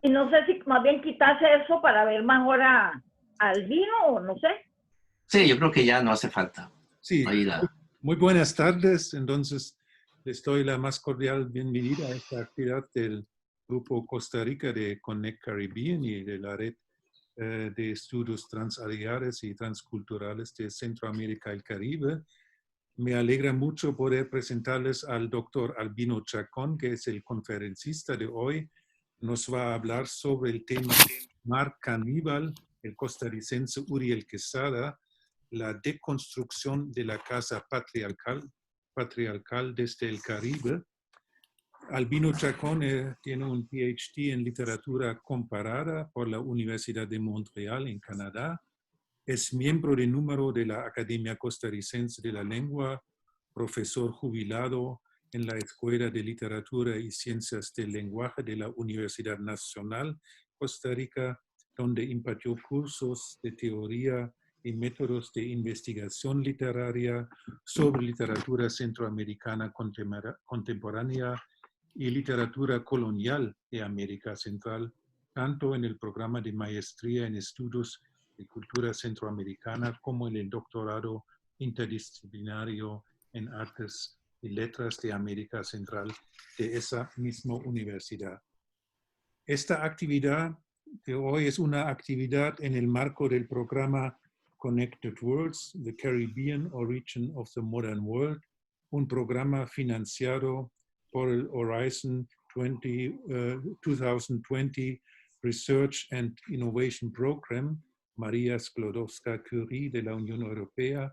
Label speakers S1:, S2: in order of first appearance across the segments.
S1: Y no sé si más bien quitarse eso para ver mejor al vino o no sé.
S2: Sí, yo creo que ya no hace falta.
S3: Sí,
S2: Ahí la...
S3: muy buenas tardes. Entonces, les doy la más cordial bienvenida a esta actividad del Grupo Costa Rica de Connect Caribbean y de la Red de Estudios Transaliares y Transculturales de Centroamérica y el Caribe. Me alegra mucho poder presentarles al doctor Albino Chacón, que es el conferencista de hoy. Nos va a hablar sobre el tema Mar Caníbal, el costarricense Uriel Quesada, la deconstrucción de la casa patriarcal desde el Caribe. Albino Chacón tiene un PhD en literatura comparada por la Universidad de Montreal en Canadá. Es miembro de número de la Academia Costarricense de la Lengua, profesor jubilado en la Escuela de Literatura y Ciencias del Lenguaje de la Universidad Nacional Costa Rica, donde impartió cursos de teoría y métodos de investigación literaria sobre literatura centroamericana contemporánea y literatura colonial de América Central, tanto en el programa de maestría en estudios de cultura centroamericana como en el doctorado interdisciplinario en artes y letras de América Central de esa misma universidad. Esta actividad de hoy es una actividad en el marco del programa Connected Worlds, The Caribbean Origin of the Modern World, un programa financiado por el Horizon 2020 Research and Innovation Program, María Sklodowska-Curie de la Unión Europea,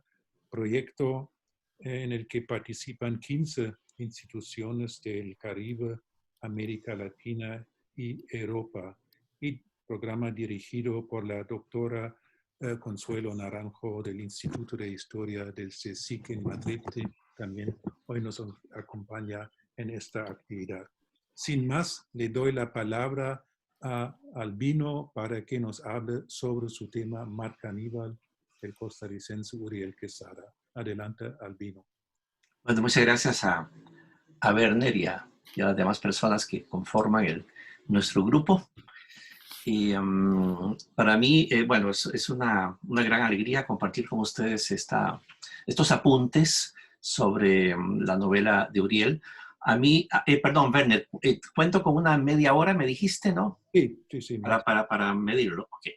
S3: proyecto en el que participan 15 instituciones del Caribe, América Latina y Europa, y programa dirigido por la doctora Consuelo Naranjo del Instituto de Historia del CSIC en Madrid, que también hoy nos acompaña en esta actividad. Sin más, le doy la palabra a Albino para que nos hable sobre su tema Mar Caníbal, el costarricense Uriel Quesada. Adelante, Albino.
S2: Bueno, muchas gracias a Werner y a las demás personas que conforman nuestro grupo. Y para mí, bueno, es una gran alegría compartir con ustedes estos apuntes sobre la novela de Uriel. A mí, perdón, Werner, cuento con una media hora, me dijiste, ¿no?
S3: Sí.
S2: Para medirlo, ok.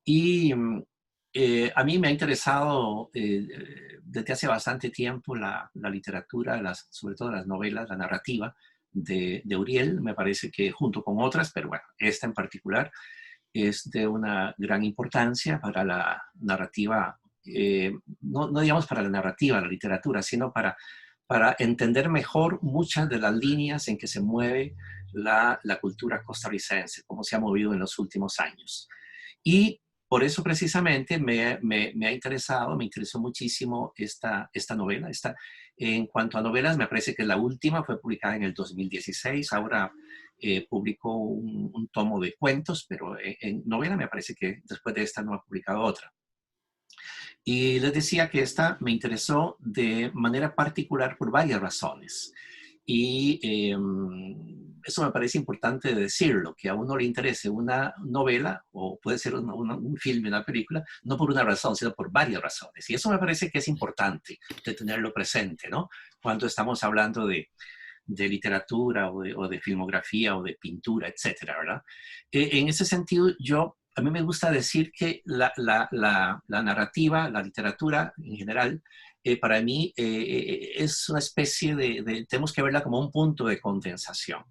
S2: Y a mí me ha interesado desde hace bastante tiempo la literatura, sobre todo las novelas, la narrativa de Uriel. Me parece que junto con otras, pero bueno, esta en particular es de una gran importancia para la narrativa, no digamos para la narrativa, la literatura, sino para entender mejor muchas de las líneas en que se mueve la cultura costarricense, cómo se ha movido en los últimos años. Y por eso precisamente me interesó muchísimo esta novela. En cuanto a novelas, me parece que la última fue publicada en el 2016, ahora publicó un tomo de cuentos, pero en novela me parece que después de esta no ha publicado otra. Y les decía que esta me interesó de manera particular por varias razones. Y eso me parece importante decirlo, que a uno le interese una novela, o puede ser un filme, una película, no por una razón, sino por varias razones. Y eso me parece que es importante de tenerlo presente, ¿no? Cuando estamos hablando de literatura o de filmografía o de pintura, etcétera, ¿verdad? En ese sentido, a mí me gusta decir que la narrativa, la literatura en general, para mí es una especie tenemos que verla como un punto de condensación.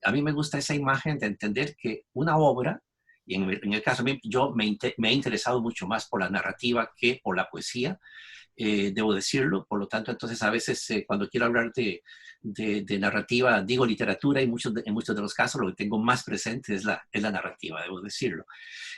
S2: A mí me gusta esa imagen de entender que una obra, y en el caso mío, yo me he interesado mucho más por la narrativa que por la poesía, debo decirlo. Por lo tanto, entonces a veces cuando quiero hablar de narrativa, digo literatura, y en muchos de los casos lo que tengo más presente es la narrativa, debo decirlo.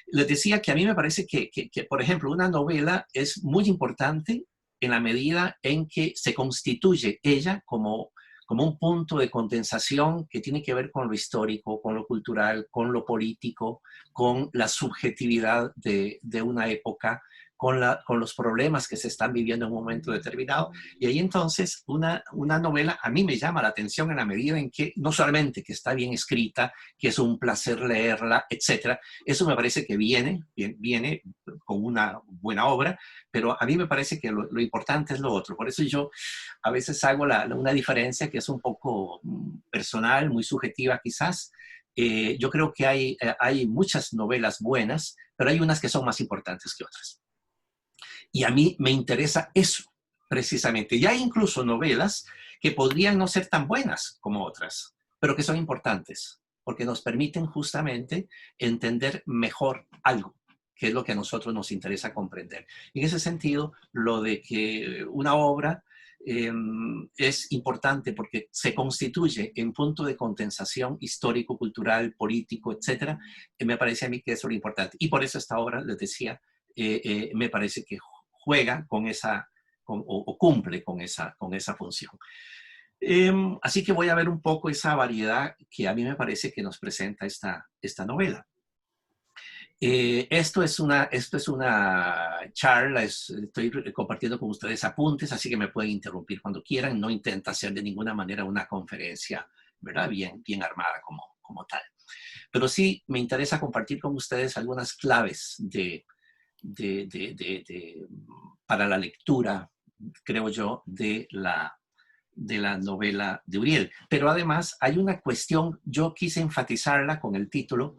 S2: Les decía que a mí me parece que, por ejemplo, una novela es muy importante en la medida en que se constituye ella como un punto de condensación que tiene que ver con lo histórico, con lo cultural, con lo político, con la subjetividad de una época, con los problemas que se están viviendo en un momento determinado. Y ahí entonces una novela a mí me llama la atención en la medida en que no solamente que está bien escrita, que es un placer leerla, etcétera. Eso me parece que viene con una buena obra, pero a mí me parece que lo importante es lo otro. Por eso yo a veces hago una diferencia que es un poco personal, muy subjetiva quizás. Yo creo que hay muchas novelas buenas, pero hay unas que son más importantes que otras. Y a mí me interesa eso, precisamente. Y hay incluso novelas que podrían no ser tan buenas como otras, pero que son importantes, porque nos permiten justamente entender mejor algo, que es lo que a nosotros nos interesa comprender. En ese sentido, lo de que una obra es importante porque se constituye en punto de condensación histórico, cultural, político, etcétera, me parece a mí que eso es lo importante. Y por eso esta obra, les decía, me parece que juega con esa, o cumple con esa función. Así que voy a ver un poco esa variedad que a mí me parece que nos presenta esta novela. Esto es una charla, estoy compartiendo con ustedes apuntes, así que me pueden interrumpir cuando quieran. No intenta ser de ninguna manera una conferencia, ¿verdad? Bien armada como tal. Pero sí me interesa compartir con ustedes algunas claves para la lectura, creo yo, de la novela de Uriel. Pero además hay una cuestión, yo quise enfatizarla con el título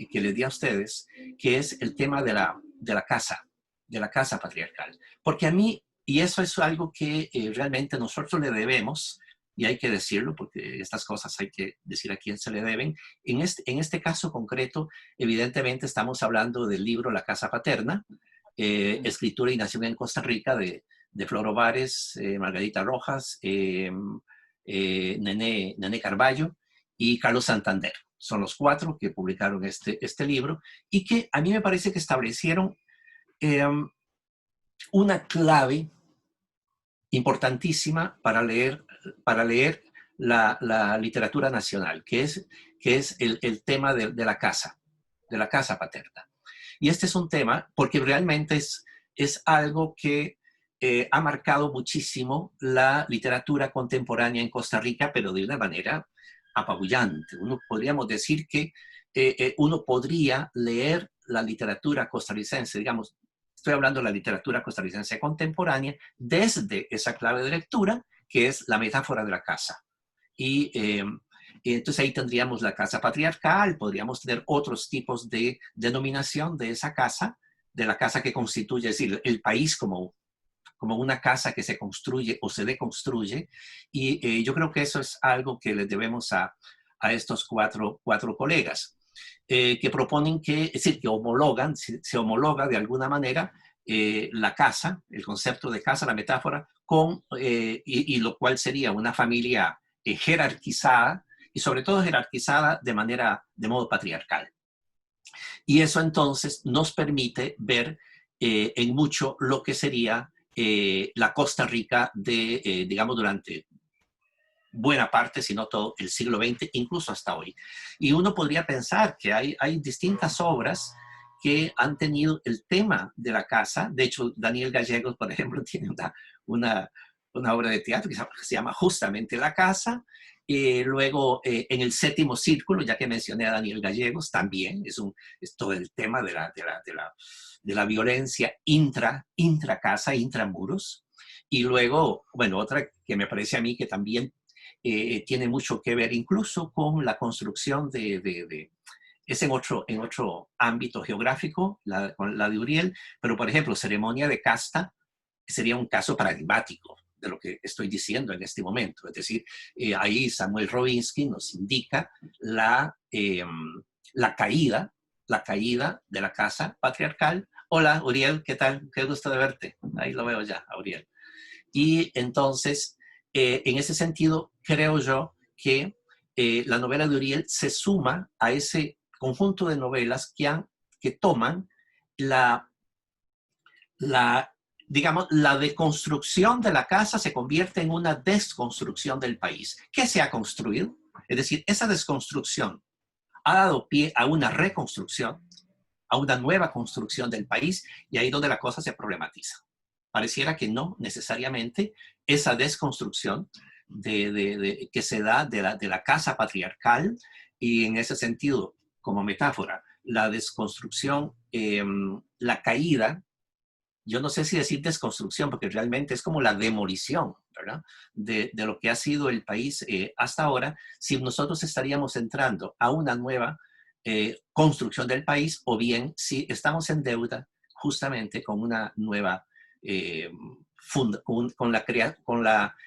S2: que les di a ustedes, que es el tema de la casa patriarcal. Porque a mí, y eso es algo que realmente nosotros le debemos, y hay que decirlo, porque estas cosas hay que decir a quién se le deben. En este caso concreto, evidentemente estamos hablando del libro La Casa Paterna, escritura y nación en Costa Rica de Flor Ovares, Margarita Rojas, Nené Carballo y Carlos Santander. Son los 4 que publicaron este libro y que a mí me parece que establecieron una clave importantísima para leer la literatura nacional, que es el tema de la casa paterna. Y este es un tema porque realmente es algo que ha marcado muchísimo la literatura contemporánea en Costa Rica, pero de una manera apabullante. Podríamos decir que uno podría leer la literatura costarricense, digamos, estoy hablando de la literatura costarricense contemporánea, desde esa clave de lectura, que es la metáfora de la casa. Y entonces ahí tendríamos la casa patriarcal, podríamos tener otros tipos de denominación de esa casa, de la casa que constituye, es decir, el país como una casa que se construye o se deconstruye. Y yo creo que eso es algo que les debemos a estos cuatro colegas, que proponen es decir, que homologan, se homologa de alguna manera la casa, el concepto de casa, la metáfora, y lo cual sería una familia jerarquizada, y sobre todo jerarquizada de modo patriarcal. Y eso entonces nos permite ver en mucho lo que sería la Costa Rica digamos, durante buena parte, si no todo, el siglo XX, incluso hasta hoy. Y uno podría pensar que hay distintas obras que han tenido el tema de la casa. De hecho, Daniel Gallegos, por ejemplo, tiene una obra de teatro que se llama justamente La Casa. Luego, en el Séptimo Círculo, ya que mencioné a Daniel Gallegos, también es todo el tema de la violencia intracasa, intramuros. Y luego, bueno, otra que me parece a mí que también tiene mucho que ver incluso con la construcción es en otro ámbito geográfico, con la de Uriel, pero por ejemplo, Ceremonia de Casta sería un caso paradigmático de lo que estoy diciendo en este momento. Es decir, ahí Samuel Robinsky nos indica la caída de la casa patriarcal. Hola, Uriel, ¿qué tal? Qué gusto de verte. Ahí lo veo ya, a Uriel. Y entonces, en ese sentido, creo yo que la novela de Uriel se suma a ese conjunto de novelas que toman digamos, la deconstrucción de la casa se convierte en una desconstrucción del país. ¿Qué se ha construido? Es decir, esa desconstrucción ha dado pie a una reconstrucción, a una nueva construcción del país, y ahí donde la cosa se problematiza. Pareciera que no necesariamente esa desconstrucción que se da de la casa patriarcal, y en ese sentido, como metáfora, la desconstrucción, la caída, yo no sé si decir desconstrucción, porque realmente es como la demolición, ¿verdad? De lo que ha sido el país hasta ahora, si nosotros estaríamos entrando a una nueva construcción del país, o bien si estamos en deuda justamente con una nueva,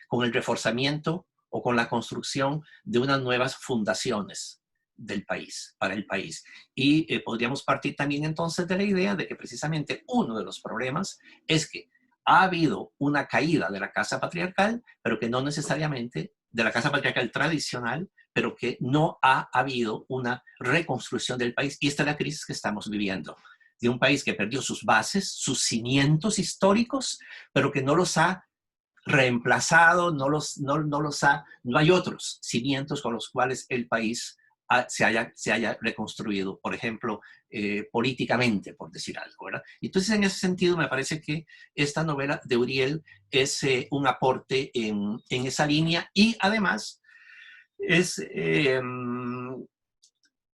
S2: con el reforzamiento o con la construcción de unas nuevas fundaciones del país, para el país. Y podríamos partir también entonces de la idea de que precisamente uno de los problemas es que ha habido una caída de la casa patriarcal, pero que no necesariamente de la casa patriarcal tradicional, pero que no ha habido una reconstrucción del país. Y esta es la crisis que estamos viviendo, de un país que perdió sus bases, sus cimientos históricos, pero que no los ha reemplazado, no hay otros cimientos con los cuales el país se haya reconstruido, por ejemplo, políticamente, por decir algo, ¿verdad? Entonces, en ese sentido, me parece que esta novela de Uriel es un aporte en esa línea, y además es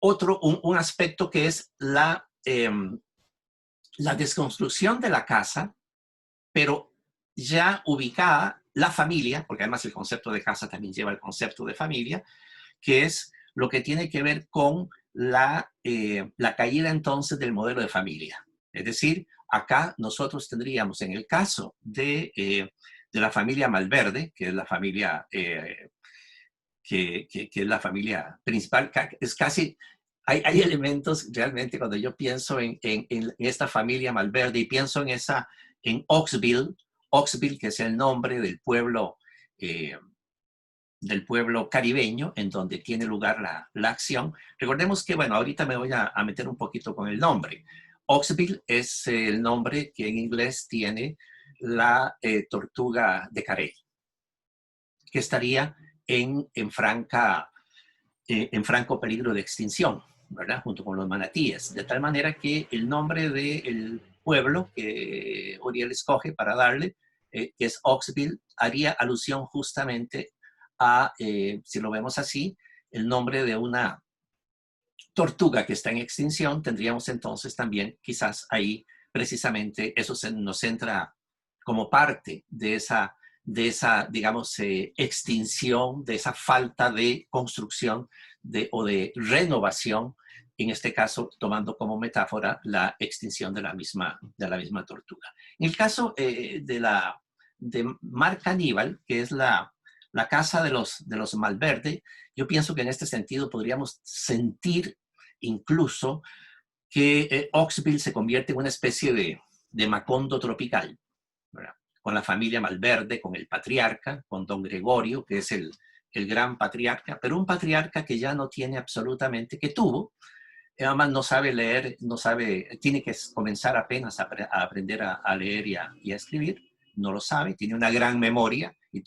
S2: un aspecto que es la desconstrucción de la casa, pero ya ubicada la familia, porque además el concepto de casa también lleva el concepto de familia, que es lo que tiene que ver con la caída entonces del modelo de familia. Es decir, acá nosotros tendríamos, en el caso de la familia Malverde, que es la familia, que es la familia principal, es casi... Hay elementos realmente cuando yo pienso en esta familia Malverde, y pienso en Oxville, que es el nombre del pueblo caribeño en donde tiene lugar la acción. Recordemos que, bueno, ahorita me voy a meter un poquito con el nombre. Oxville es el nombre que en inglés tiene la tortuga de Carey, que estaría en franco peligro de extinción, ¿verdad? Junto con los manatíes. De tal manera que el nombre del pueblo que Uriel escoge para darle, que es Oxville, haría alusión justamente a, si lo vemos así, el nombre de una tortuga que está en extinción. Tendríamos entonces también quizás ahí precisamente eso nos entra como parte de esa digamos, extinción, de esa falta de construcción o de renovación, en este caso tomando como metáfora la extinción de la misma tortuga. En el caso de Mar Caníbal, que es la casa de los Malverde, yo pienso que en este sentido podríamos sentir incluso que Oxville se convierte en una especie de Macondo tropical, ¿verdad? Con la familia Malverde, con el patriarca, con don Gregorio, que es el gran patriarca, pero un patriarca que ya no tiene absolutamente, que tuvo, además no sabe leer, tiene que comenzar apenas a aprender a leer y a escribir, no lo sabe, tiene una gran memoria, y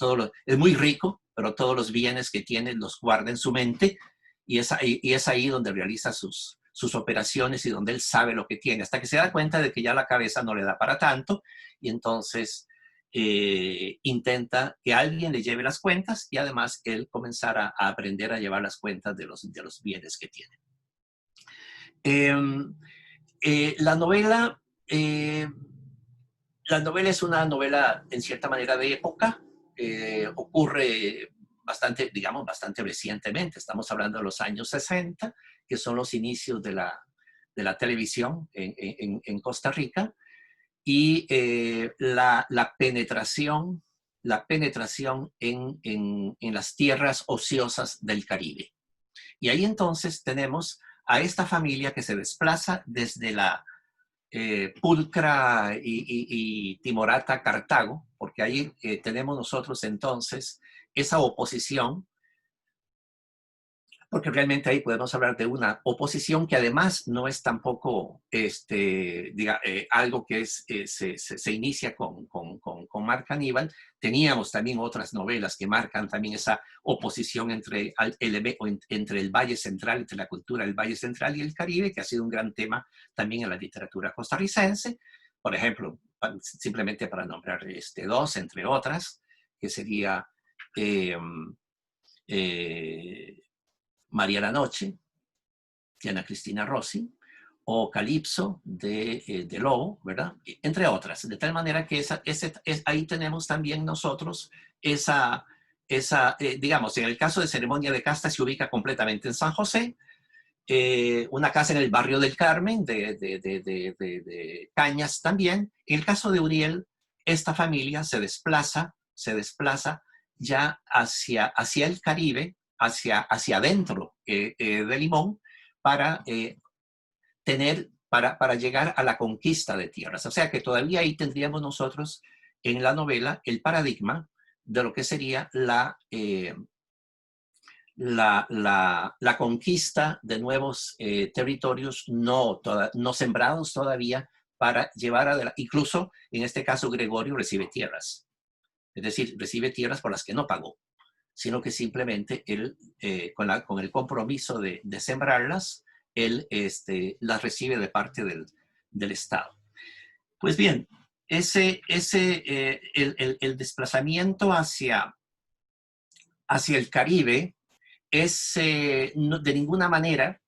S2: es muy rico, pero todos los bienes que tiene los guarda en su mente, y es ahí donde realiza sus operaciones y donde él sabe lo que tiene, hasta que se da cuenta de que ya la cabeza no le da para tanto, y entonces intenta que alguien le lleve las cuentas, y además él comenzara a aprender a llevar las cuentas de los bienes que tiene. La novela es una novela en cierta manera de época, ocurre bastante recientemente, estamos hablando de los años 60, que son los inicios de la televisión en Costa Rica, y la penetración en las tierras ociosas del Caribe. Y ahí entonces tenemos a esta familia que se desplaza desde la pulcra y timorata Cartago, porque ahí tenemos nosotros entonces esa oposición porque realmente ahí podemos hablar de una oposición que además no es tampoco algo que se inicia con Mark Aníbal. Teníamos también otras novelas que marcan también esa oposición entre el Valle Central, entre la cultura del Valle Central y el Caribe, que ha sido un gran tema también en la literatura costarricense. Por ejemplo, simplemente para nombrar dos, entre otras, que sería María la Noche, de Ana Cristina Rossi, o Calipso de Lobo, ¿verdad? Entre otras. De tal manera que ahí tenemos también nosotros digamos, en el caso de Ceremonia de Casta se ubica completamente en San José, una casa en el barrio del Carmen, de Cañas también. En el caso de Uriel, esta familia se desplaza ya hacia el Caribe, hacia adentro de Limón, para para llegar a la conquista de tierras. O sea que todavía ahí tendríamos nosotros en la novela el paradigma de lo que sería la conquista de nuevos territorios no sembrados todavía, para llevar adelante. Incluso en este caso Gregorio recibe tierras, es decir, recibe tierras por las que no pagó, sino que simplemente él, con el compromiso de sembrarlas, él las recibe de parte del Estado. Pues bien, el desplazamiento hacia el Caribe de ninguna manera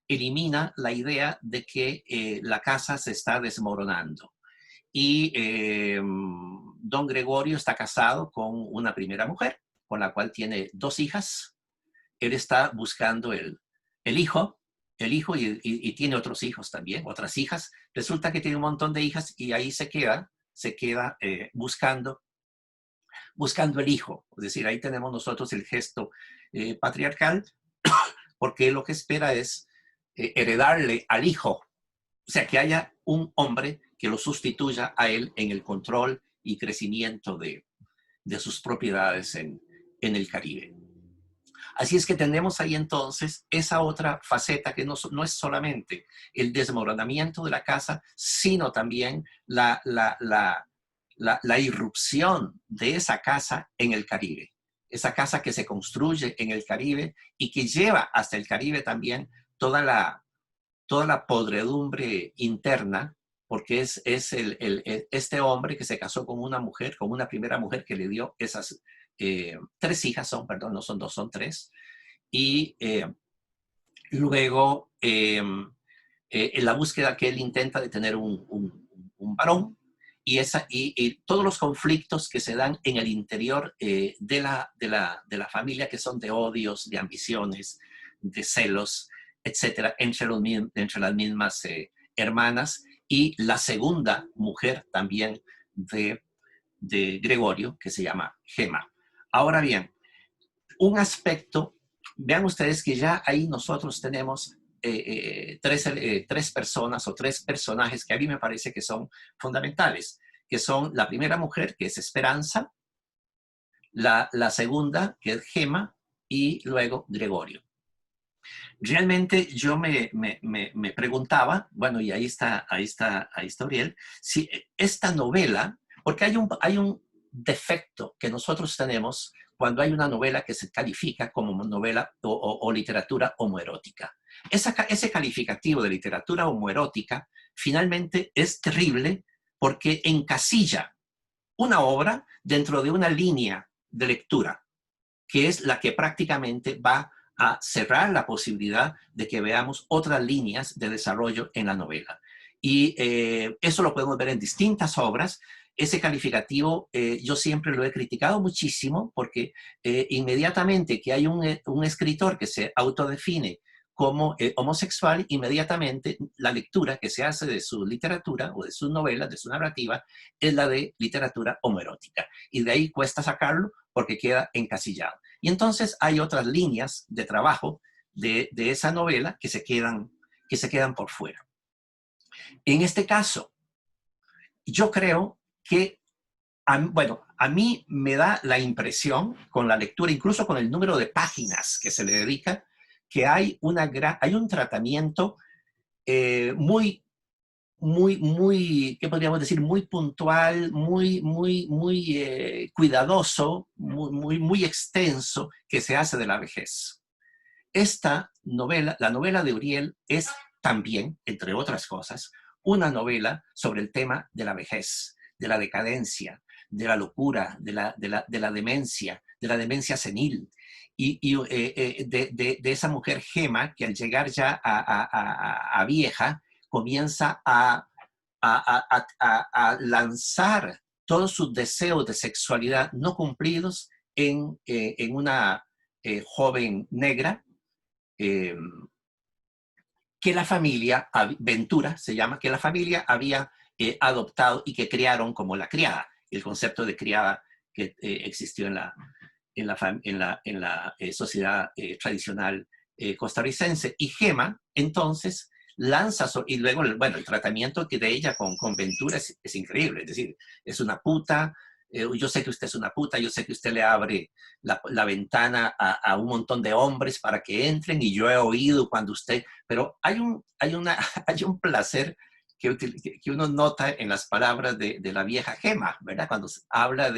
S2: elimina la idea de que la casa se está desmoronando. Y don Gregorio está casado con una primera mujer, con la cual tiene 2 hijas. Él está buscando el hijo y tiene otros hijos también, otras hijas. Resulta que tiene un montón de hijas y ahí se queda buscando el hijo. Es decir, ahí tenemos nosotros el gesto patriarcal, porque lo que espera es heredarle al hijo. O sea, que haya un hombre que lo sustituya a él en el control y crecimiento de sus propiedades en el Caribe. Así es que tenemos ahí entonces esa otra faceta que no es solamente el desmoronamiento de la casa, sino también la irrupción de esa casa en el Caribe. Esa casa que se construye en el Caribe y que lleva hasta el Caribe también toda la podredumbre interna, porque es este hombre que se casó con una primera mujer que le dio esas 3 hijas, no son 2, son 3, y luego en la búsqueda que él intenta de tener un varón, y todos los conflictos que se dan en el interior de la familia, que son de odios, de ambiciones, de celos, etcétera, entre las mismas hermanas, y la segunda mujer también de Gregorio, que se llama Gema. Ahora bien, un aspecto, vean ustedes que ya ahí nosotros tenemos 3 personas o 3 personajes que a mí me parece que son fundamentales, que son la primera mujer, que es Esperanza, la segunda, que es Gema, y luego Gregorio. Realmente yo me preguntaba, bueno, y ahí está Uriel, si esta novela, porque hay un defecto que nosotros tenemos cuando hay una novela que se califica como novela o literatura homoerótica. Ese calificativo de literatura homoerótica finalmente es terrible, porque encasilla una obra dentro de una línea de lectura, que es la que prácticamente va a cerrar la posibilidad de que veamos otras líneas de desarrollo en la novela. Y eso lo podemos ver en distintas obras. Ese calificativo yo siempre lo he criticado muchísimo, porque inmediatamente que hay un escritor que se autodefine como homosexual, inmediatamente la lectura que se hace de su literatura o de sus novelas, de su narrativa, es la de literatura homoerótica. Y de ahí cuesta sacarlo porque queda encasillado. Y entonces hay otras líneas de trabajo de esa novela que se quedan por fuera. En este caso, yo creo que, a mí me da la impresión, con la lectura, incluso con el número de páginas que se le dedica, que hay un tratamiento muy, ¿qué podríamos decir? Muy puntual, muy cuidadoso, muy extenso que se hace de la vejez. Esta novela, la novela de Uriel, es también, entre otras cosas, una novela sobre el tema de la vejez, de la decadencia, de la locura, de la demencia senil, de esa mujer Gema que al llegar ya a vieja comienza a lanzar todos sus deseos de sexualidad no cumplidos en una joven negra, que la familia, Ventura se llama, que la familia había adoptado y que criaron como la criada, el concepto de criada que existió en la sociedad tradicional costarricense. Y Gema, entonces, lanza, y luego, bueno, el tratamiento que de ella con Ventura es increíble, es decir, es una puta, yo sé que usted es una puta, yo sé que usted le abre la ventana a un montón de hombres para que entren, y yo he oído cuando usted, pero hay un placer que uno nota en las palabras de la vieja Gema, ¿verdad? Cuando habla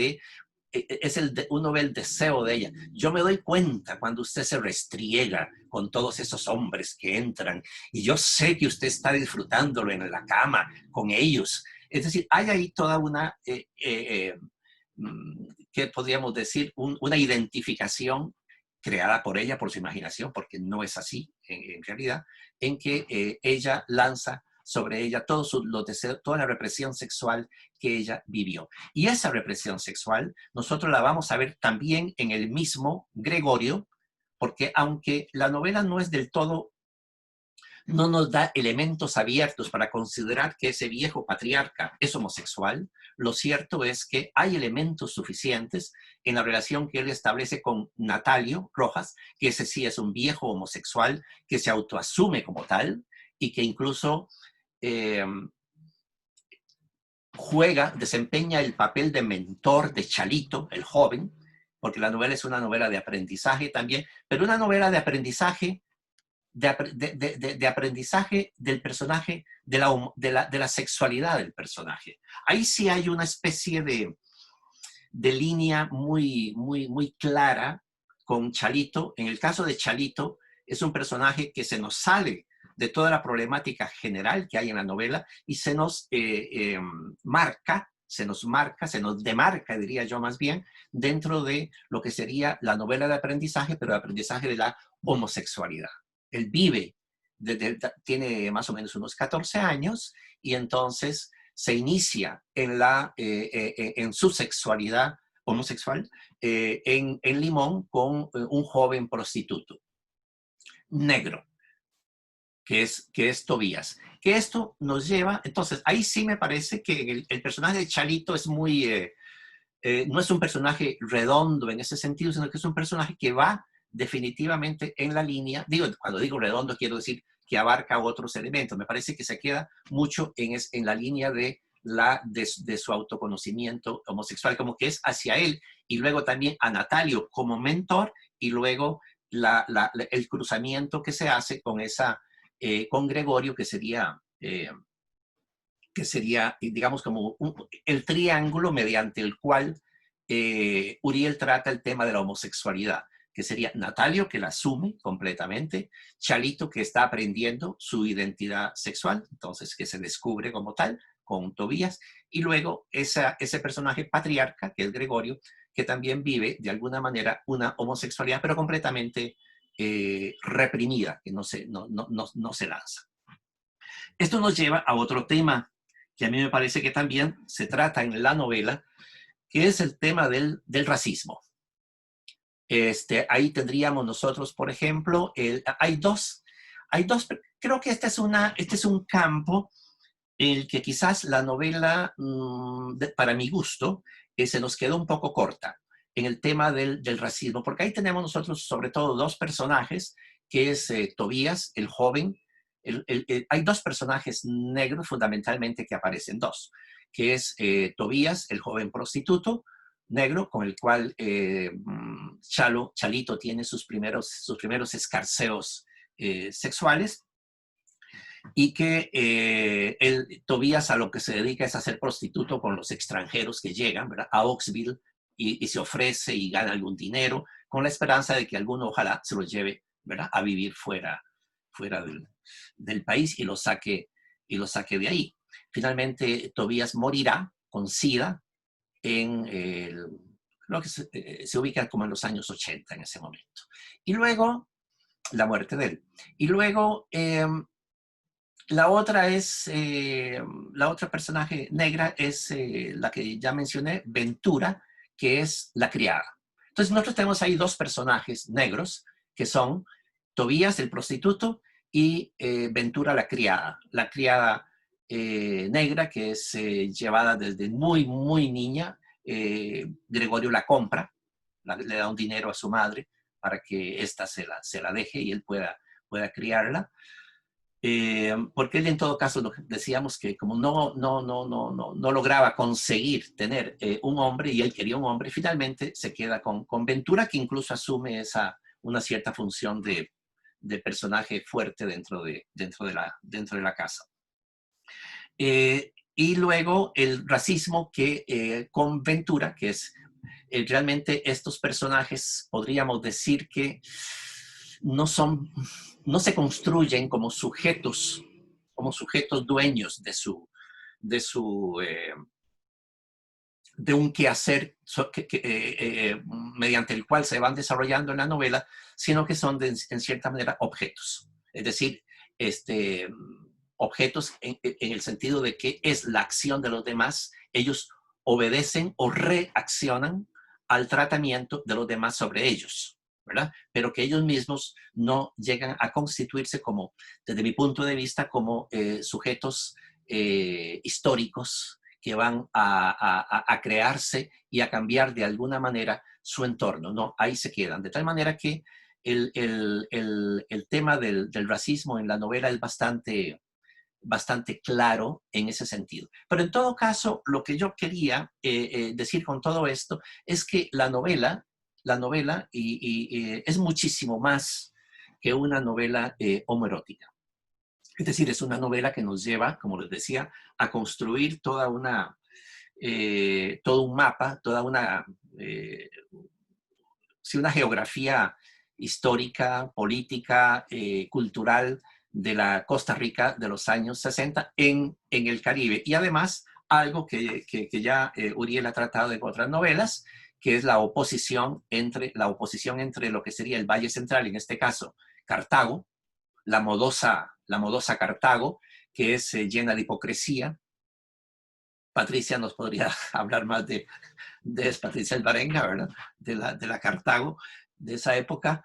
S2: uno ve el deseo de ella. Yo me doy cuenta cuando usted se restriega con todos esos hombres que entran, y yo sé que usted está disfrutándolo en la cama con ellos. Es decir, hay ahí toda una, ¿qué podríamos decir? Una identificación creada por ella, por su imaginación, porque no es así en realidad, en que ella lanza sobre ella todos los deseos, toda la represión sexual que ella vivió. Y esa represión sexual nosotros la vamos a ver también en el mismo Gregorio, porque aunque la novela no es del todo, no nos da elementos abiertos para considerar que ese viejo patriarca es homosexual, lo cierto es que hay elementos suficientes en la relación que él establece con Natalio Rojas, que ese sí es un viejo homosexual que se autoasume como tal y que incluso desempeña el papel de mentor de Chalito, el joven, porque la novela es una novela de aprendizaje también, pero una novela de aprendizaje, de aprendizaje del personaje, de la sexualidad del personaje. Ahí sí hay una especie de línea muy clara con Chalito. En el caso de Chalito, es un personaje que se nos sale de toda la problemática general que hay en la novela y se nos se nos demarca, diría yo más bien, dentro de lo que sería la novela de aprendizaje, pero de aprendizaje de la homosexualidad. Él tiene más o menos unos 14 años y entonces se inicia en su sexualidad homosexual en Limón con un joven prostituto negro, que es Tobías. Que esto nos lleva, entonces, ahí sí me parece que el personaje de Chalito es no es un personaje redondo en ese sentido, sino que es un personaje que va definitivamente en la línea, cuando digo redondo quiero decir que abarca otros elementos. Me parece que se queda mucho en la línea de su autoconocimiento homosexual, como que es hacia él, y luego también a Natalio como mentor, y luego el cruzamiento que se hace con Gregorio, que sería, digamos, como el triángulo mediante el cual Uriel trata el tema de la homosexualidad, que sería Natalio, que la asume completamente, Chalito, que está aprendiendo su identidad sexual, entonces que se descubre como tal, con Tobías, y luego ese personaje patriarca, que es Gregorio, que también vive de alguna manera una homosexualidad, pero completamente reprimida, que no se lanza. Esto nos lleva a otro tema que a mí me parece que también se trata en la novela, que es el tema del racismo. Ahí tendríamos nosotros, por ejemplo, hay dos, creo que este es un campo en el que quizás la novela, para mi gusto, se nos quedó un poco corta en el tema del racismo, porque ahí tenemos nosotros sobre todo dos personajes, que es Tobías, el joven. Hay dos personajes negros fundamentalmente que aparecen, dos, que es Tobías, el joven prostituto negro, con el cual Chalito tiene sus primeros escarceos sexuales, y que Tobías a lo que se dedica es a ser prostituto con los extranjeros que llegan, ¿verdad?, a Oxville, y se ofrece y gana algún dinero con la esperanza de que alguno ojalá se lo lleve, ¿verdad?, a vivir fuera del país y lo saque de ahí. Finalmente Tobías morirá con SIDA lo que se ubica como en los años 80 en ese momento. Y luego, la muerte de él. Y luego, la otra personaje negra es la que ya mencioné, Ventura, que es la criada. Entonces nosotros tenemos ahí dos personajes negros, que son Tobías, el prostituto, y Ventura, la criada. La criada negra, que es llevada desde muy, muy niña. Gregorio la compra, le da un dinero a su madre para que ésta se la deje y él pueda criarla. Porque él en todo caso decíamos que como no lograba conseguir tener un hombre, y él quería un hombre, finalmente se queda con Ventura, que incluso asume una cierta función de personaje fuerte dentro de la casa. Y luego el racismo que con Ventura, que es realmente estos personajes, podríamos decir que no se construyen como sujetos dueños de un quehacer mediante el cual se van desarrollando en la novela, sino que son en cierta manera objetos. Es decir, objetos en el sentido de que es la acción de los demás, ellos obedecen o reaccionan al tratamiento de los demás sobre ellos, ¿verdad? Pero que ellos mismos no llegan a constituirse como, desde mi punto de vista, como sujetos históricos que van a crearse y a cambiar de alguna manera su entorno. No, ahí se quedan. De tal manera que el tema del racismo en la novela es bastante claro en ese sentido. Pero en todo caso, lo que yo quería decir con todo esto es que la novela es muchísimo más que una novela homoerótica. Es decir, es una novela que nos lleva, como les decía, a construir todo un mapa, una geografía histórica, política, cultural de la Costa Rica de los años 60 en el Caribe. Y además, algo que ya Uriel ha tratado en otras novelas, que es la oposición entre lo que sería el Valle Central, en este caso Cartago, la modosa Cartago, que es llena de hipocresía. Patricia nos podría hablar más de Patricia Alvarenga, ¿verdad? De la Cartago de esa época.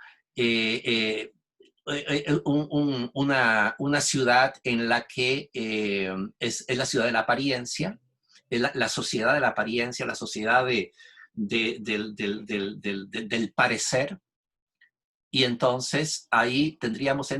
S2: Una ciudad en la que es la ciudad de la apariencia, la sociedad de la apariencia, la sociedad del parecer. Y entonces ahí tendríamos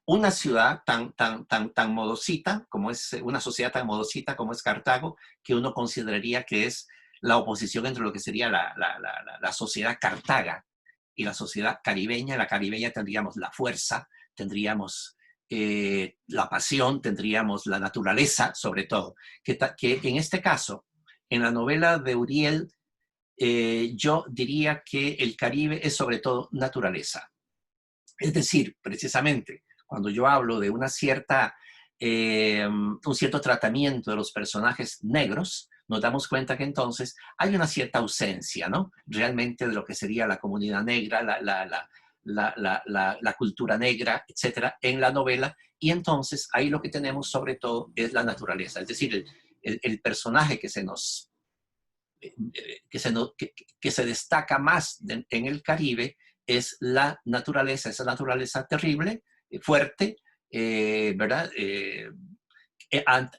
S2: una ciudad tan modosita, como es una sociedad tan modosita como es Cartago, que uno consideraría que es la oposición entre lo que sería la sociedad cartaga y la sociedad caribeña. En la caribeña tendríamos la fuerza, tendríamos la pasión, tendríamos la naturaleza, sobre todo, que en este caso, en la novela de Uriel, yo diría que el Caribe es sobre todo naturaleza. Es decir, precisamente, cuando yo hablo de un cierto tratamiento de los personajes negros, nos damos cuenta que entonces hay una cierta ausencia, ¿no? Realmente de lo que sería la comunidad negra, la cultura negra, etcétera, en la novela. Y entonces ahí lo que tenemos sobre todo es la naturaleza. Es decir, el personaje que se destaca más en el Caribe es la naturaleza, esa naturaleza terrible, fuerte, ¿verdad?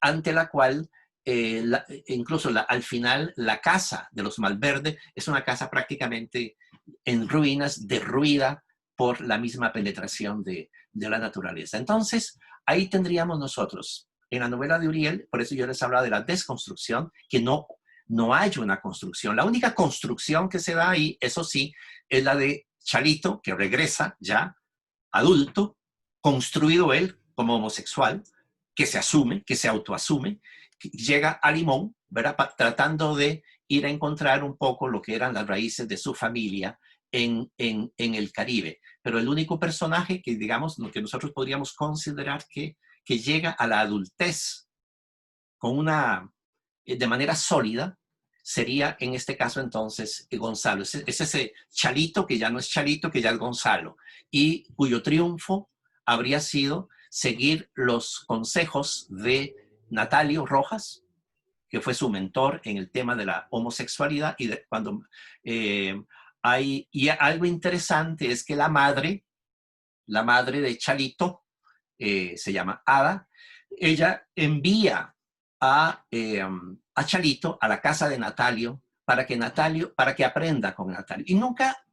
S2: Ante la cual, incluso al final, la casa de los Malverde es una casa prácticamente en ruinas, derruida por la misma penetración de la naturaleza. Entonces, ahí tendríamos nosotros, en la novela de Uriel, por eso yo les hablaba de la desconstrucción, que no no hay una construcción. La única construcción que se da ahí, eso sí, es la de Chalito, que regresa ya adulto, construido él como homosexual, que se asume, que se autoasume, que llega a Limón, ¿verdad? Tratando de ir a encontrar un poco lo que eran las raíces de su familia en el Caribe. Pero el único personaje que, digamos, lo que nosotros podríamos considerar que llega a la adultez con de manera sólida, sería en este caso entonces Gonzalo. Es ese Chalito que ya no es Chalito, que ya es Gonzalo, y cuyo triunfo habría sido seguir los consejos de Natalio Rojas, que fue su mentor en el tema de la homosexualidad. Y y algo interesante es que la madre de Chalito, se llama Ada, ella envía a Chalito a la casa de Natalio para que aprenda con Natalio. Y nunca,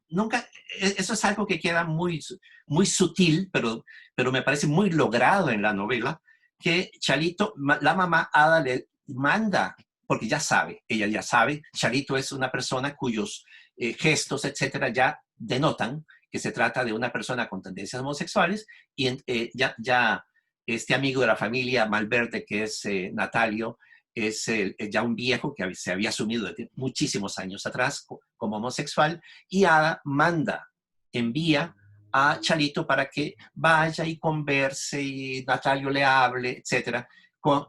S2: eso es algo que queda muy, muy sutil, pero me parece muy logrado en la novela, que Chalito, la mamá Ada le manda, porque ella ya sabe, Chalito es una persona cuyos gestos, etcétera, ya denotan que se trata de una persona con tendencias homosexuales, y ya este amigo de la familia Malverde, que es Natalio, es ya un viejo que se había asumido desde muchísimos años atrás como homosexual, y Ada envía a Chalito para que vaya y converse y Natalio le hable, etcétera.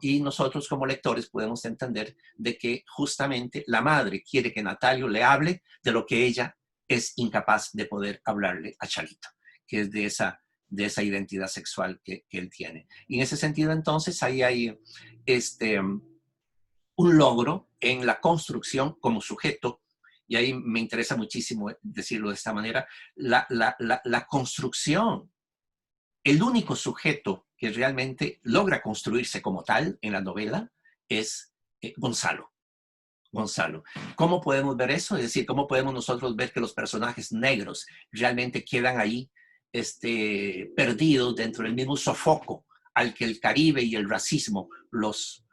S2: Y nosotros como lectores podemos entender de que justamente la madre quiere que Natalio le hable de lo que ella es incapaz de poder hablarle a Chalito, que es de esa identidad sexual que él tiene. Y en ese sentido, entonces, ahí hay un logro en la construcción como sujeto, y ahí me interesa muchísimo decirlo de esta manera, la construcción. El único sujeto que realmente logra construirse como tal en la novela es Gonzalo. ¿Cómo podemos ver eso? Es decir, ¿cómo podemos nosotros ver que los personajes negros realmente quedan ahí perdidos dentro del mismo sofoco al que el Caribe y el racismo los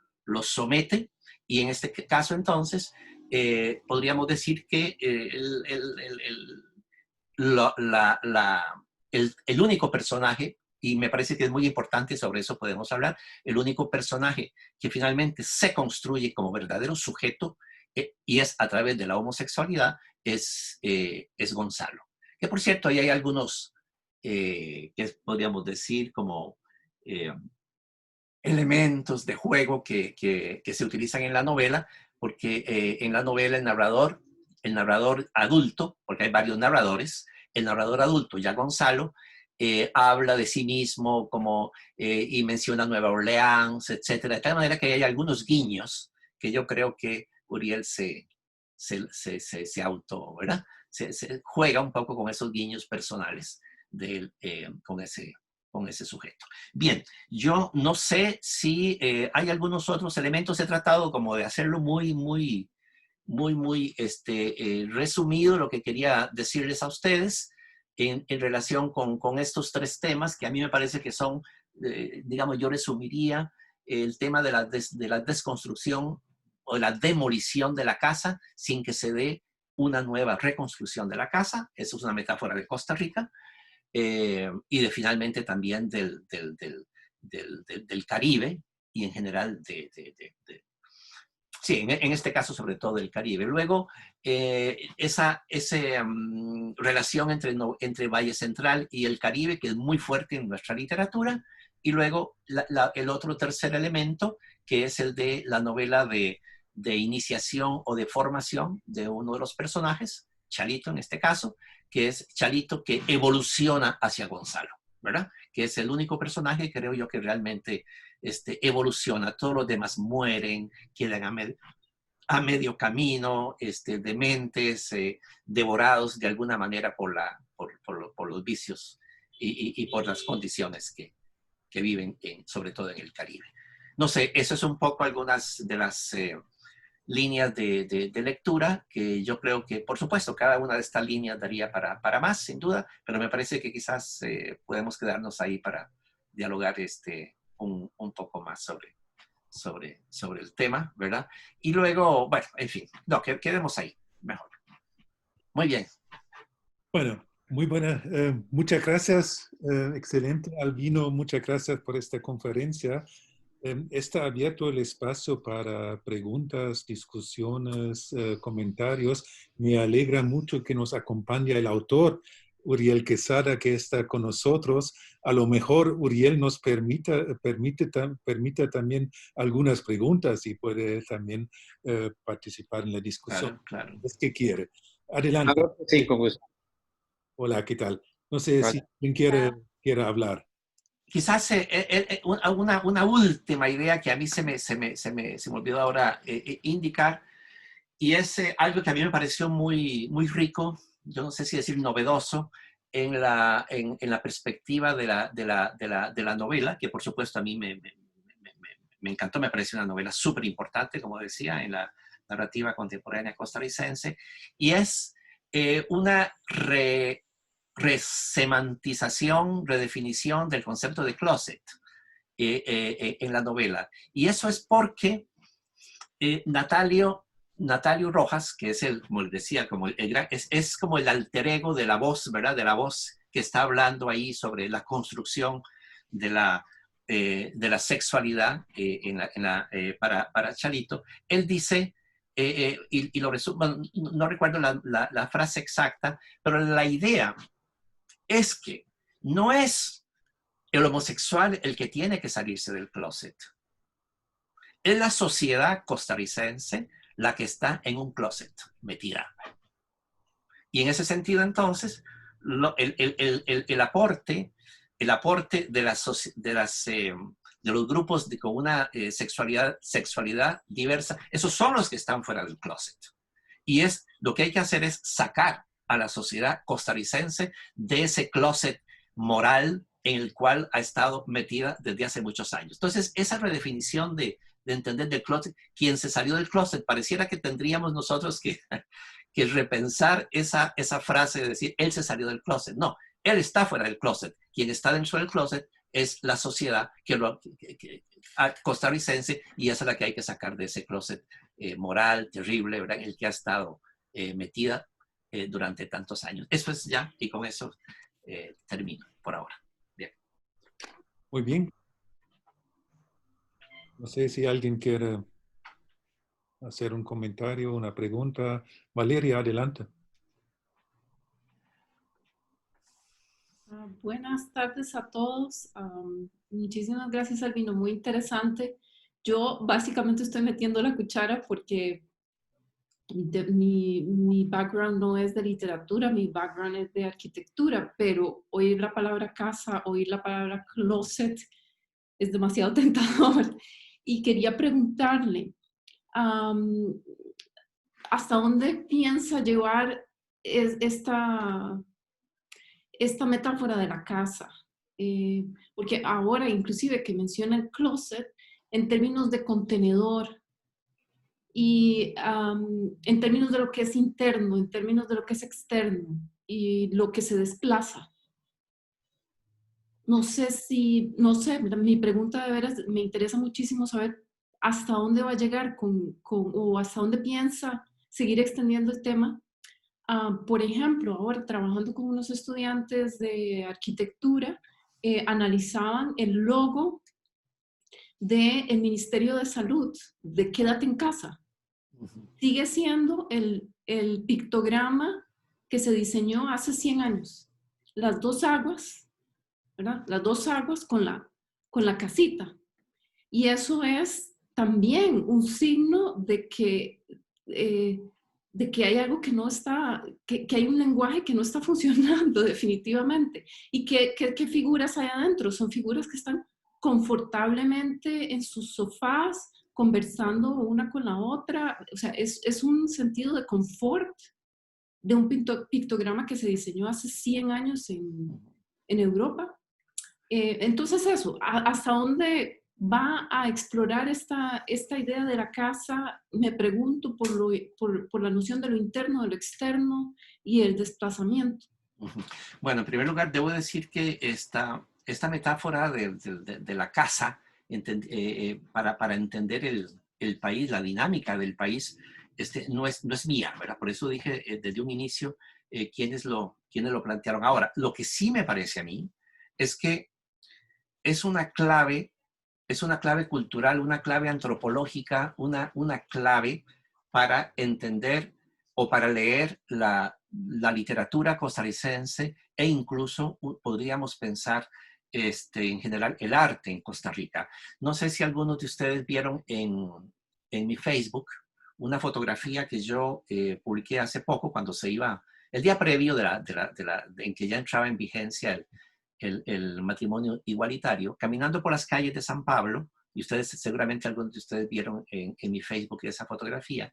S2: somete? Y en este caso, entonces, podríamos decir que el único personaje, y me parece que es muy importante, sobre eso podemos hablar, el único personaje que finalmente se construye como verdadero sujeto, y es a través de la homosexualidad, es Gonzalo. Que por cierto, ahí hay algunos, que podríamos decir como elementos de juego que se utilizan en la novela, porque en la novela el narrador adulto, porque hay varios narradores, el narrador adulto, ya Gonzalo, habla de sí mismo como, y menciona Nueva Orleans, etcétera, de tal manera que hay algunos guiños que yo creo que Uriel se ¿verdad? Se juega un poco con esos guiños personales con ese sujeto. Bien, yo no sé si hay algunos otros elementos. He tratado como de hacerlo muy resumido lo que quería decirles a ustedes en relación con estos tres temas que a mí me parece que son, digamos, yo resumiría el tema de la desconstrucción o de la demolición de la casa sin que se dé una nueva reconstrucción de la casa. Eso es una metáfora de Costa Rica. Y finalmente también del Caribe y en general sí, en este caso sobre todo del Caribe. Luego, esa relación entre Valle Central y el Caribe, que es muy fuerte en nuestra literatura, y luego el otro tercer elemento, que es el de la novela de iniciación o de formación de uno de los personajes, Chalito en este caso, que es Chalito que evoluciona hacia Gonzalo, ¿verdad? Que es el único personaje, creo yo, que realmente evoluciona. Todos los demás mueren, quedan a medio camino, dementes, devorados de alguna manera por los vicios y por las condiciones que viven, sobre todo en el Caribe. No sé, eso es un poco algunas de las líneas de lectura que yo creo que, por supuesto, cada una de estas líneas daría para más, sin duda, pero me parece que quizás podemos quedarnos ahí para dialogar un poco más sobre el tema, ¿verdad? Y luego, bueno, en fin, no, quedemos ahí, mejor. Muy bien.
S3: Bueno, muy buena. Muchas gracias. Excelente, Albino. Muchas gracias por esta conferencia. Está abierto el espacio para preguntas, discusiones, comentarios. Me alegra mucho que nos acompañe el autor, Uriel Quesada, que está con nosotros. A lo mejor Uriel nos permite también algunas preguntas y puede también participar en la discusión.
S2: Claro, claro.
S3: Es que quiere. Adelante.
S4: Sí, con gusto.
S3: Hola, ¿qué tal? No sé si alguien quiere hablar.
S2: Quizás una última idea que a mí se me olvidó ahora indicar, y es algo que a mí me pareció muy rico, yo no sé si decir novedoso, en la perspectiva de la novela, que por supuesto a mí me encantó, me parece una novela súper importante, como decía, en la narrativa contemporánea costarricense, y es una resemantización, redefinición del concepto de closet en la novela. Y eso es porque Natalio Rojas, que es como les decía, es como el alter ego de la voz, ¿verdad? De la voz que está hablando ahí sobre la construcción de la sexualidad para Chalito. Él dice, y lo resumo, no recuerdo la frase exacta, pero la idea es que no es el homosexual el que tiene que salirse del closet. Es la sociedad costarricense la que está en un closet metida. Y en ese sentido, entonces, el aporte de los grupos con una sexualidad diversa, esos son los que están fuera del closet. Y lo que hay que hacer es sacar a la sociedad costarricense de ese closet moral en el cual ha estado metida desde hace muchos años. Entonces, esa redefinición de entender del closet, quien se salió del closet, pareciera que tendríamos nosotros que repensar esa frase de decir, él se salió del closet. No, él está fuera del closet. Quien está dentro del closet es la sociedad costarricense, y esa es la que hay que sacar de ese closet moral, terrible, ¿verdad? El que ha estado metida durante tantos años. Eso es ya, y con eso termino por ahora. Bien.
S3: Muy bien. No sé si alguien quiere hacer un comentario, una pregunta. Valeria, adelante.
S5: Buenas tardes a todos. Muchísimas gracias, Albino. Muy interesante. Yo básicamente estoy metiendo la cuchara porque mi background no es de literatura, mi background es de arquitectura, pero oír la palabra casa, oír la palabra closet es demasiado tentador. Y quería preguntarle, ¿hasta dónde piensa llevar esta metáfora de la casa? Porque ahora inclusive que menciona el closet en términos de contenedor y en términos de lo que es interno, en términos de lo que es externo y lo que se desplaza. No sé, mi pregunta de veras me interesa muchísimo saber hasta dónde va a llegar o hasta dónde piensa seguir extendiendo el tema. Por ejemplo, ahora trabajando con unos estudiantes de arquitectura, analizaban el logo del Ministerio de Salud, de Quédate en casa. Sigue siendo el pictograma que se diseñó hace 100 años. Las dos aguas, ¿verdad? Las dos aguas con la casita. Y eso es también un signo de que hay algo que no está, que hay un lenguaje que no está funcionando definitivamente. ¿Y qué figuras hay adentro? Son figuras que están confortablemente en sus sofás, conversando una con la otra. O sea, es un sentido de confort de un pictograma que se diseñó hace 100 años en Europa. Entonces eso, ¿hasta dónde va a explorar esta idea de la casa? Me pregunto por la noción de lo interno, de lo externo y el desplazamiento.
S2: Bueno, en primer lugar, debo decir que esta metáfora de la casa para entender el país, la dinámica del país, no es mía, ¿verdad? Por eso dije desde un inicio quiénes lo plantearon. Ahora, lo que sí me parece a mí es que es una clave cultural, una clave antropológica, una clave para entender o para leer la literatura costarricense e incluso podríamos pensar en general el arte en Costa Rica. No sé si algunos de ustedes vieron en mi Facebook una fotografía que yo publiqué hace poco cuando se iba, el día previo en que ya entraba en vigencia el matrimonio igualitario, caminando por las calles de San Pablo, y ustedes seguramente algunos de ustedes vieron en mi Facebook esa fotografía.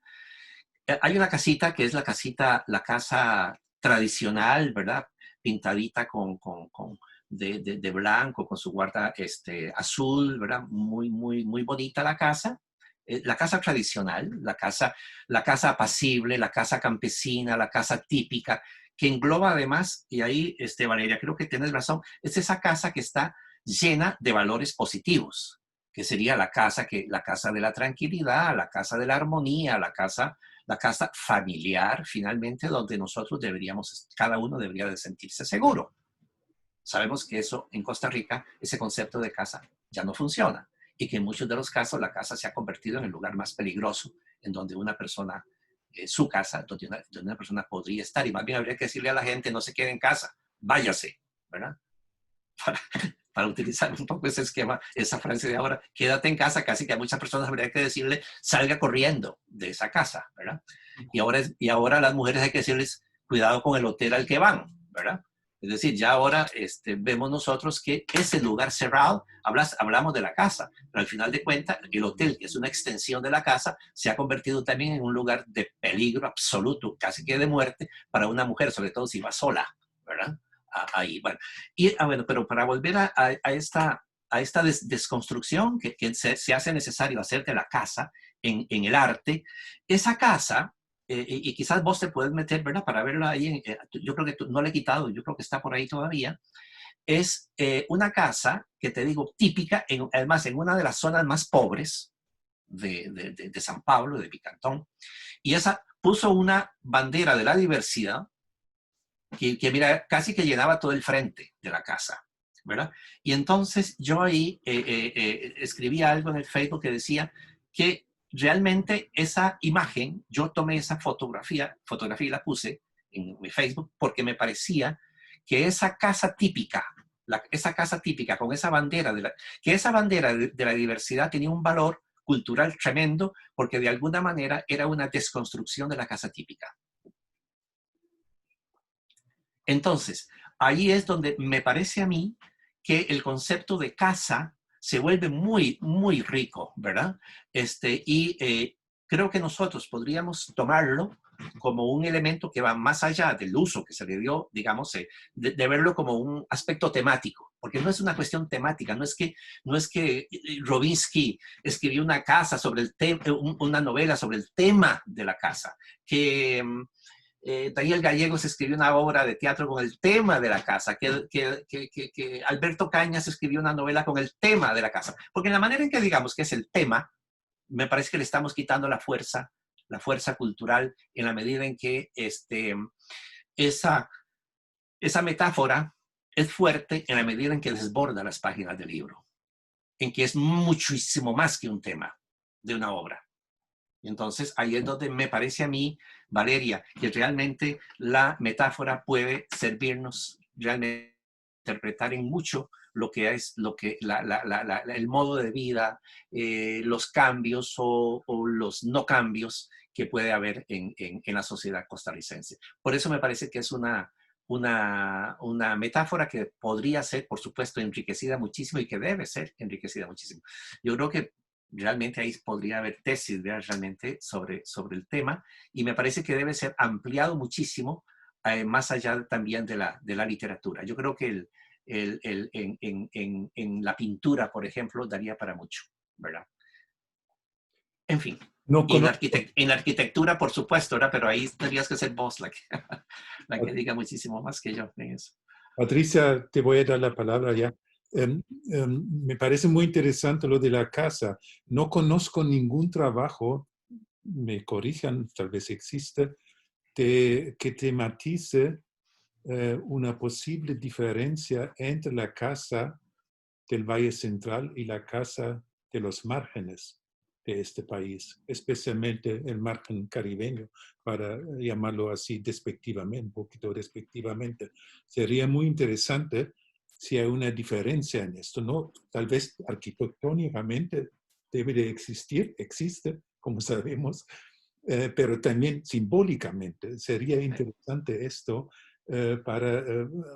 S2: Hay una casita que es la casa tradicional, ¿verdad? Pintadita de blanco, con su guarda azul, ¿verdad? Muy, muy, muy bonita la casa. La casa tradicional, la casa apacible, la casa campesina, la casa típica, que engloba además, y ahí, Valeria, creo que tienes razón, es esa casa que está llena de valores positivos, que sería la casa de la tranquilidad, la casa de la armonía, la casa familiar, finalmente, donde nosotros cada uno debería de sentirse seguro. Sabemos que eso en Costa Rica, ese concepto de casa ya no funciona y que en muchos de los casos la casa se ha convertido en el lugar más peligroso en donde una persona, su casa, donde una persona podría estar. Y más bien habría que decirle a la gente, no se quede en casa, váyase, ¿verdad? Para utilizar un poco ese esquema, esa frase de ahora, quédate en casa, casi que a muchas personas habría que decirle, salga corriendo de esa casa, ¿verdad? Y ahora a las mujeres hay que decirles, cuidado con el hotel al que van, ¿verdad? Es decir, ya ahora vemos nosotros que ese lugar cerrado, hablamos de la casa, pero al final de cuentas, el hotel, que es una extensión de la casa, se ha convertido también en un lugar de peligro absoluto, casi que de muerte, para una mujer, sobre todo si va sola, ¿verdad? Ahí, bueno. Bueno, pero para volver a esta desconstrucción que se hace necesario hacer de la casa en el arte, esa casa, y quizás vos te puedes meter, ¿verdad? Para verla ahí, yo creo que no la he quitado, yo creo que está por ahí todavía, es una casa que te digo típica, además en una de las zonas más pobres de San Pablo, de Picantón, y esa puso una bandera de la diversidad que mira, casi que llenaba todo el frente de la casa, ¿verdad? Y entonces yo ahí escribí algo en el Facebook que decía que realmente esa imagen, yo tomé esa fotografía y la puse en mi Facebook porque me parecía que esa casa típica, esa casa típica con esa bandera, que esa bandera de la diversidad tenía un valor cultural tremendo porque de alguna manera era una desconstrucción de la casa típica. Entonces, ahí es donde me parece a mí que el concepto de casa se vuelve muy, muy rico, ¿verdad? Creo que nosotros podríamos tomarlo como un elemento que va más allá del uso que se le dio, digamos, de verlo como un aspecto temático, porque no es una cuestión temática, no es que Robinsky escribió una novela sobre el tema de la casa, que Daniel Gallegos escribió una obra de teatro con el tema de la casa, que Alberto Cañas escribió una novela con el tema de la casa. Porque en la manera en que digamos que es el tema, me parece que le estamos quitando la fuerza cultural en la medida en que esa metáfora es fuerte en la medida en que desborda las páginas del libro, en que es muchísimo más que un tema de una obra. Entonces, ahí es donde me parece a mí, Valeria, que realmente la metáfora puede servirnos realmente a interpretar en mucho lo que es el modo de vida, los cambios o los no cambios que puede haber en la sociedad costarricense. Por eso me parece que es una metáfora que podría ser, por supuesto, enriquecida muchísimo y que debe ser enriquecida muchísimo. Yo creo que realmente ahí podría haber tesis realmente sobre el tema y me parece que debe ser ampliado muchísimo más allá también de la literatura. Yo creo que en la pintura, por ejemplo, daría para mucho, ¿verdad? En fin.
S3: No
S2: y en la arquitectura, por supuesto, ¿verdad? Pero ahí tendrías que ser vos la que diga muchísimo más que yo en eso.
S3: Patricia, te voy a dar la palabra ya. Me parece muy interesante lo de la casa. No conozco ningún trabajo, me corrijan, tal vez existe, que tematice una posible diferencia entre la casa del Valle Central y la casa de los márgenes de este país, especialmente el margen caribeño, para llamarlo así despectivamente, un poquito despectivamente. Sería muy interesante si hay una diferencia en esto, ¿no? Tal vez arquitectónicamente debe de existir, existe, como sabemos, pero también simbólicamente sería interesante esto para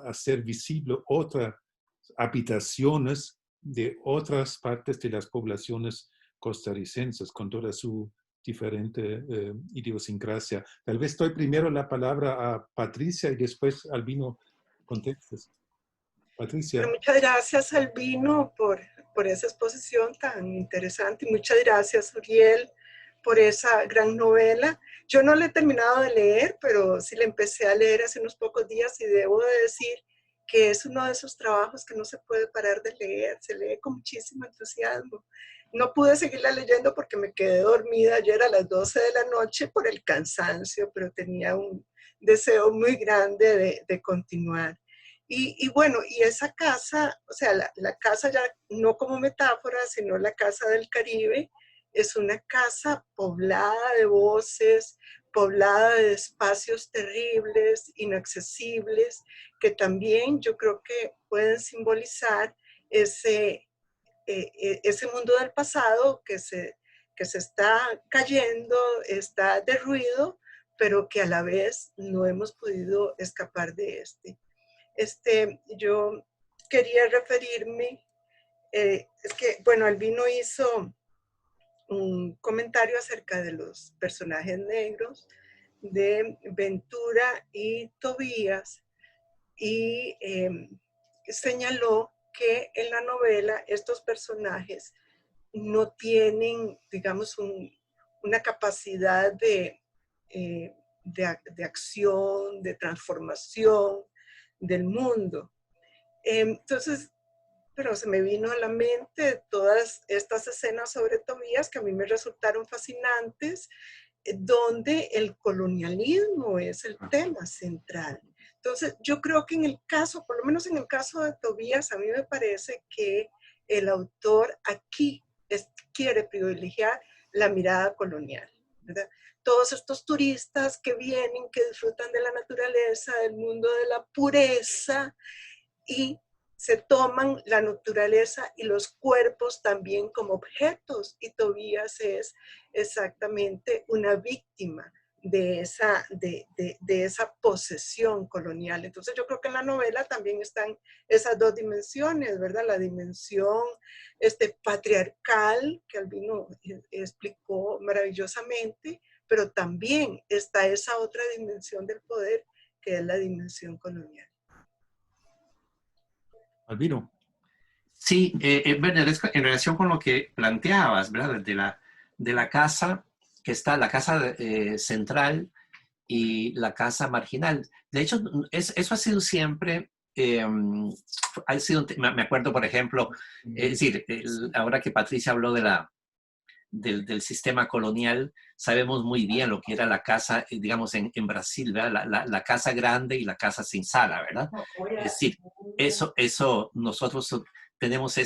S3: hacer visible otras habitaciones de otras partes de las poblaciones costarricenses con toda su diferente idiosincrasia. Tal vez doy primero la palabra a Patricia y después Albino contestes. Patricia.
S4: Bueno, muchas gracias, Albino, por esa exposición tan interesante. Y muchas gracias, Uriel, por esa gran novela. Yo no la he terminado de leer, pero sí la empecé a leer hace unos pocos días y debo de decir que es uno de esos trabajos que no se puede parar de leer. Se lee con muchísimo entusiasmo. No pude seguirla leyendo porque me quedé dormida ayer a las 12 de la noche por el cansancio, pero tenía un deseo muy grande de continuar. Y bueno, y esa casa, o sea, la casa ya no como metáfora, sino la casa del Caribe, es una casa poblada de voces, poblada de espacios terribles, inaccesibles, que también yo creo que pueden simbolizar ese mundo del pasado que se está cayendo, está derruido, pero que a la vez no hemos podido escapar de este. Yo quería referirme, es que, bueno, Albino hizo un comentario acerca de los personajes negros de Ventura y Tobías y señaló que en la novela estos personajes no tienen, digamos, una capacidad de acción, de transformación del mundo. Entonces, pero se me vino a la mente todas estas escenas sobre Tobías que a mí me resultaron fascinantes, donde el colonialismo es el tema central. Entonces, yo creo que en el caso, por lo menos en el caso de Tobías, a mí me parece que el autor aquí quiere privilegiar la mirada colonial, ¿verdad? Todos estos turistas que vienen, que disfrutan de la naturaleza, del mundo de la pureza, y se toman la naturaleza y los cuerpos también como objetos. Y Tobías es exactamente una víctima de esa posesión colonial. Entonces yo creo que en la novela también están esas dos dimensiones, ¿verdad? La dimensión patriarcal, que Albino explicó maravillosamente, pero también está esa otra dimensión del poder, que es la dimensión colonial.
S3: Albino.
S2: Sí, bueno, en relación con lo que planteabas, ¿verdad? De la casa, que está la casa central y la casa marginal. De hecho, eso ha sido siempre, me acuerdo, por ejemplo, es decir, ahora que Patricia habló del sistema colonial, sabemos muy bien lo que era la casa, digamos, en Brasil, ¿verdad? La casa grande y la casa sin sala, ¿verdad? Es decir, eso nosotros tenemos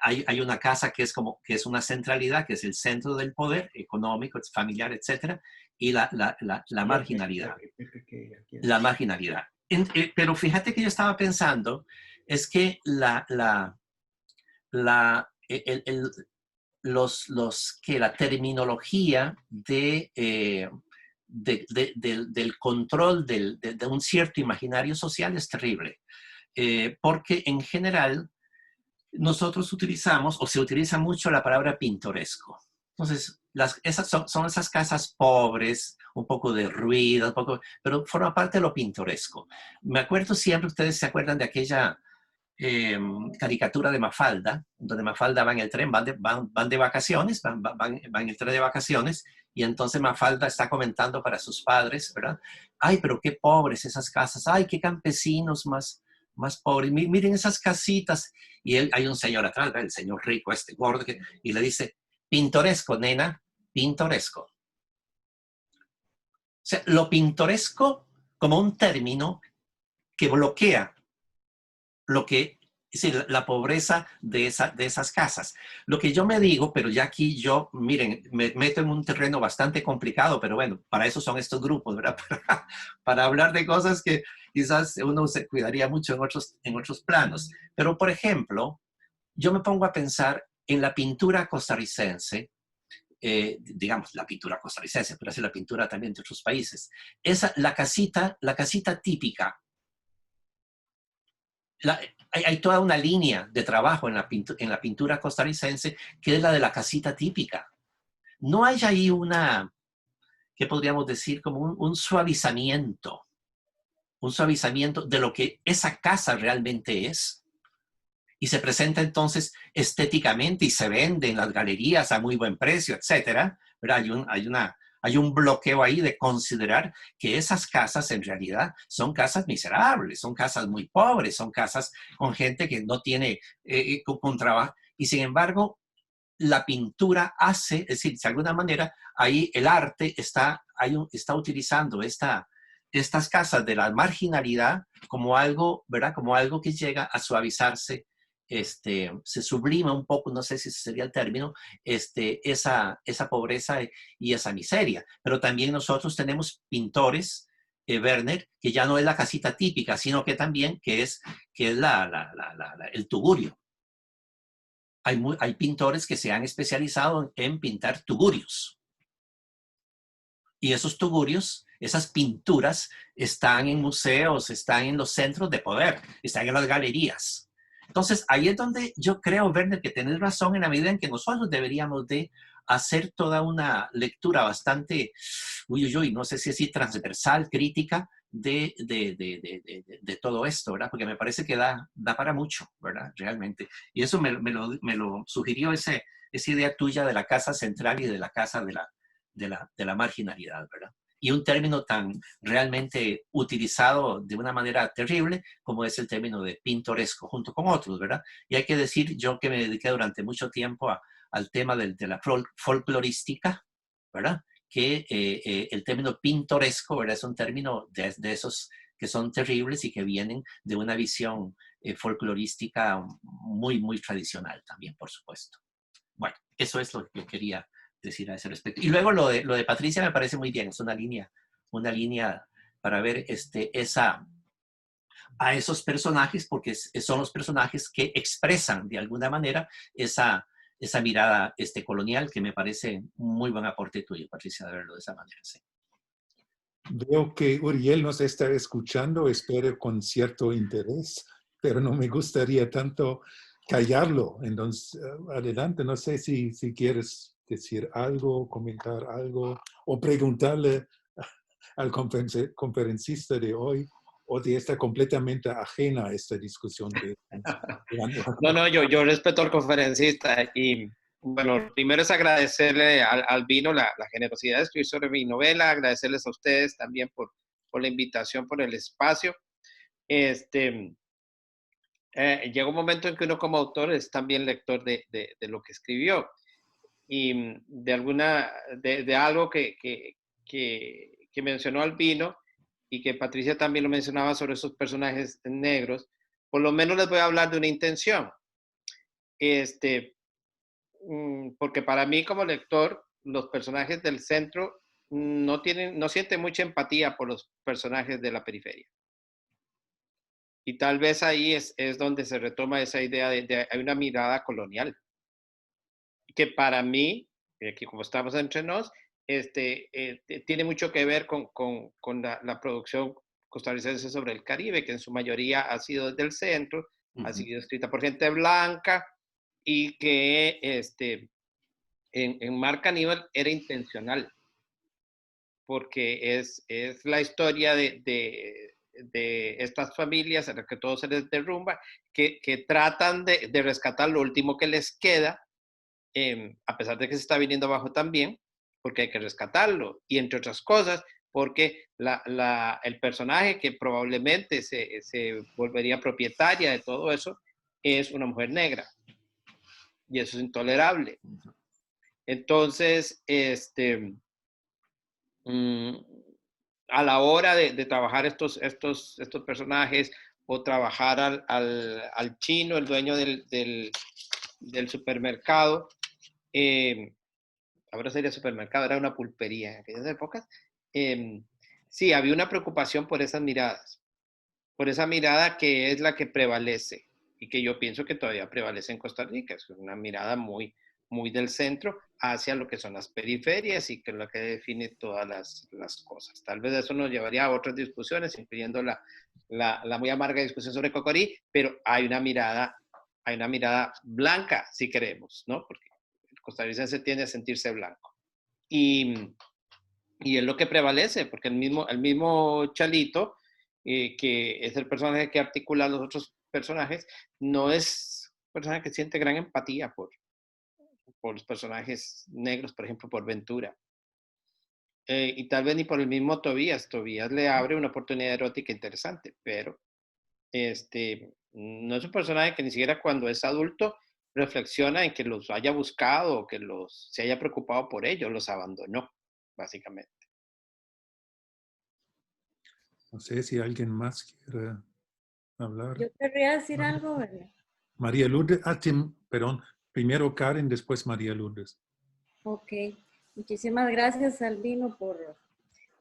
S2: hay una casa que es una centralidad, que es el centro del poder económico, familiar, etcétera, y la marginalidad. La marginalidad. Pero fíjate que yo estaba pensando, es que la terminología del control de un cierto imaginario social es terrible. Porque en general nosotros utilizamos, o se utiliza mucho la palabra pintoresco. Entonces, esas son esas casas pobres, un poco de ruido, pero forma parte de lo pintoresco. Me acuerdo siempre, ustedes se acuerdan de aquella caricatura de Mafalda, donde Mafalda va en el tren, van de vacaciones, van en el tren de vacaciones, y entonces Mafalda está comentando para sus padres, ¿verdad? Ay, pero qué pobres esas casas, ay, qué campesinos más más pobre. Miren esas casitas. Y hay un señor atrás, ¿verdad? El señor rico, este gordo, y le dice, pintoresco, nena, pintoresco. O sea, lo pintoresco como un término que bloquea lo que es decir, la pobreza de esas casas. Lo que yo me digo, pero ya aquí yo, miren, me meto en un terreno bastante complicado, pero bueno, para eso son estos grupos, ¿verdad? Para hablar de cosas que quizás uno se cuidaría mucho en otros planos. Pero, por ejemplo, yo me pongo a pensar en la pintura costarricense, digamos, la pintura costarricense, pero así la pintura también de otros países. La casita típica. Hay toda una línea de trabajo en la pintura costarricense que es la de la casita típica. No hay ahí ¿qué podríamos decir? Como un suavizamiento de lo que esa casa realmente es. Y se presenta entonces estéticamente y se vende en las galerías a muy buen precio, etcétera. Pero hay un bloqueo ahí de considerar que esas casas en realidad son casas miserables, son casas muy pobres, son casas con gente que no tiene con trabajo. Y sin embargo, la pintura hace, es decir, de alguna manera, ahí el arte está utilizando estas casas de la marginalidad como algo, ¿verdad? Como algo que llega a suavizarse, se sublima un poco, no sé si ese sería el término, esa pobreza y esa miseria. Pero también nosotros tenemos pintores, Werner, que ya no es la casita típica, sino que también que es el tugurio. Hay pintores que se han especializado en pintar tugurios. Y esos tugurios, esas pinturas, están en museos, están en los centros de poder, están en las galerías. Entonces, ahí es donde yo creo, Werner, que tenés razón en la medida en que nosotros deberíamos de hacer toda una lectura bastante, no sé si así transversal, crítica, de todo esto, ¿verdad? Porque me parece que da para mucho, ¿verdad? Realmente. Y eso me lo sugirió esa idea tuya de la casa central y de la casa de la marginalidad, ¿verdad? Y un término tan realmente utilizado de una manera terrible como es el término de pintoresco, junto con otros, ¿verdad? Y hay que decir, yo que me dediqué durante mucho tiempo al tema de la folclorística, ¿verdad? Que el término pintoresco, ¿verdad? Es un término de esos que son terribles y que vienen de una visión folclorística muy, muy tradicional también, por supuesto. Bueno, eso es lo que quería decir a ese respecto. Y luego lo de Patricia me parece muy bien, es una línea para ver a esos personajes, porque son los personajes que expresan de alguna manera esa mirada colonial, que me parece un muy buen aporte tuyo, Patricia, de verlo de esa manera. Sí.
S3: Veo que Uriel nos está escuchando, espero con cierto interés, pero no me gustaría tanto callarlo. Entonces, adelante, no sé si quieres decir algo, comentar algo o preguntarle al conferencista de hoy, o de esta completamente ajena a esta discusión que
S6: No, yo respeto al conferencista y bueno, primero es agradecerle al Vino la generosidad de escribir sobre mi novela, agradecerles a ustedes también por la invitación, por el espacio. Llega un momento en que uno como autor es también lector de lo que escribió y de algo que mencionó Albino y que Patricia también lo mencionaba sobre esos personajes negros. Por lo menos les voy a hablar de una intención. Porque para mí como lector, los personajes del centro no sienten mucha empatía por los personajes de la periferia. Y tal vez ahí es donde se retoma esa idea de hay una mirada colonial. Que para mí, aquí como estamos entre nos, tiene mucho que ver con la producción costarricense sobre el Caribe, que en su mayoría ha sido desde el centro, ha sido escrita por gente blanca y que en Marc Aníbal era intencional, porque es la historia de estas familias en las que todo se les derrumba, que tratan de rescatar lo último que les queda, a pesar de que se está viniendo abajo también, porque hay que rescatarlo. Y entre otras cosas, porque el personaje que probablemente se volvería propietaria de todo eso es una mujer negra. Y eso es intolerable. Entonces, a la hora de trabajar estos personajes o trabajar al chino, el dueño del supermercado, ahora sería supermercado, era una pulpería en aquellas épocas, sí, había una preocupación por esas miradas, por esa mirada que es la que prevalece y que yo pienso que todavía prevalece en Costa Rica. Es una mirada muy, muy del centro hacia lo que son las periferias y que es lo que define todas las cosas. Tal vez eso nos llevaría a otras discusiones, incluyendo la muy amarga discusión sobre Cocorí, pero hay una mirada blanca, si queremos, ¿no? Porque el costarricense tiende a sentirse blanco. Y es lo que prevalece, porque el mismo Chalito, que es el personaje que articula a los otros personajes, no es un personaje que siente gran empatía por los personajes negros, por ejemplo, por Ventura. Y tal vez ni por el mismo Tobías. Tobías le abre una oportunidad erótica interesante, pero no es un personaje que ni siquiera cuando es adulto reflexiona en que los haya buscado o que se haya preocupado por ellos, los abandonó, básicamente.
S3: No sé si alguien más quiere hablar.
S7: Yo querría decir algo, ¿verdad?
S3: María Lourdes, perdón, primero Karen, después María Lourdes.
S7: Ok, muchísimas gracias, Albino,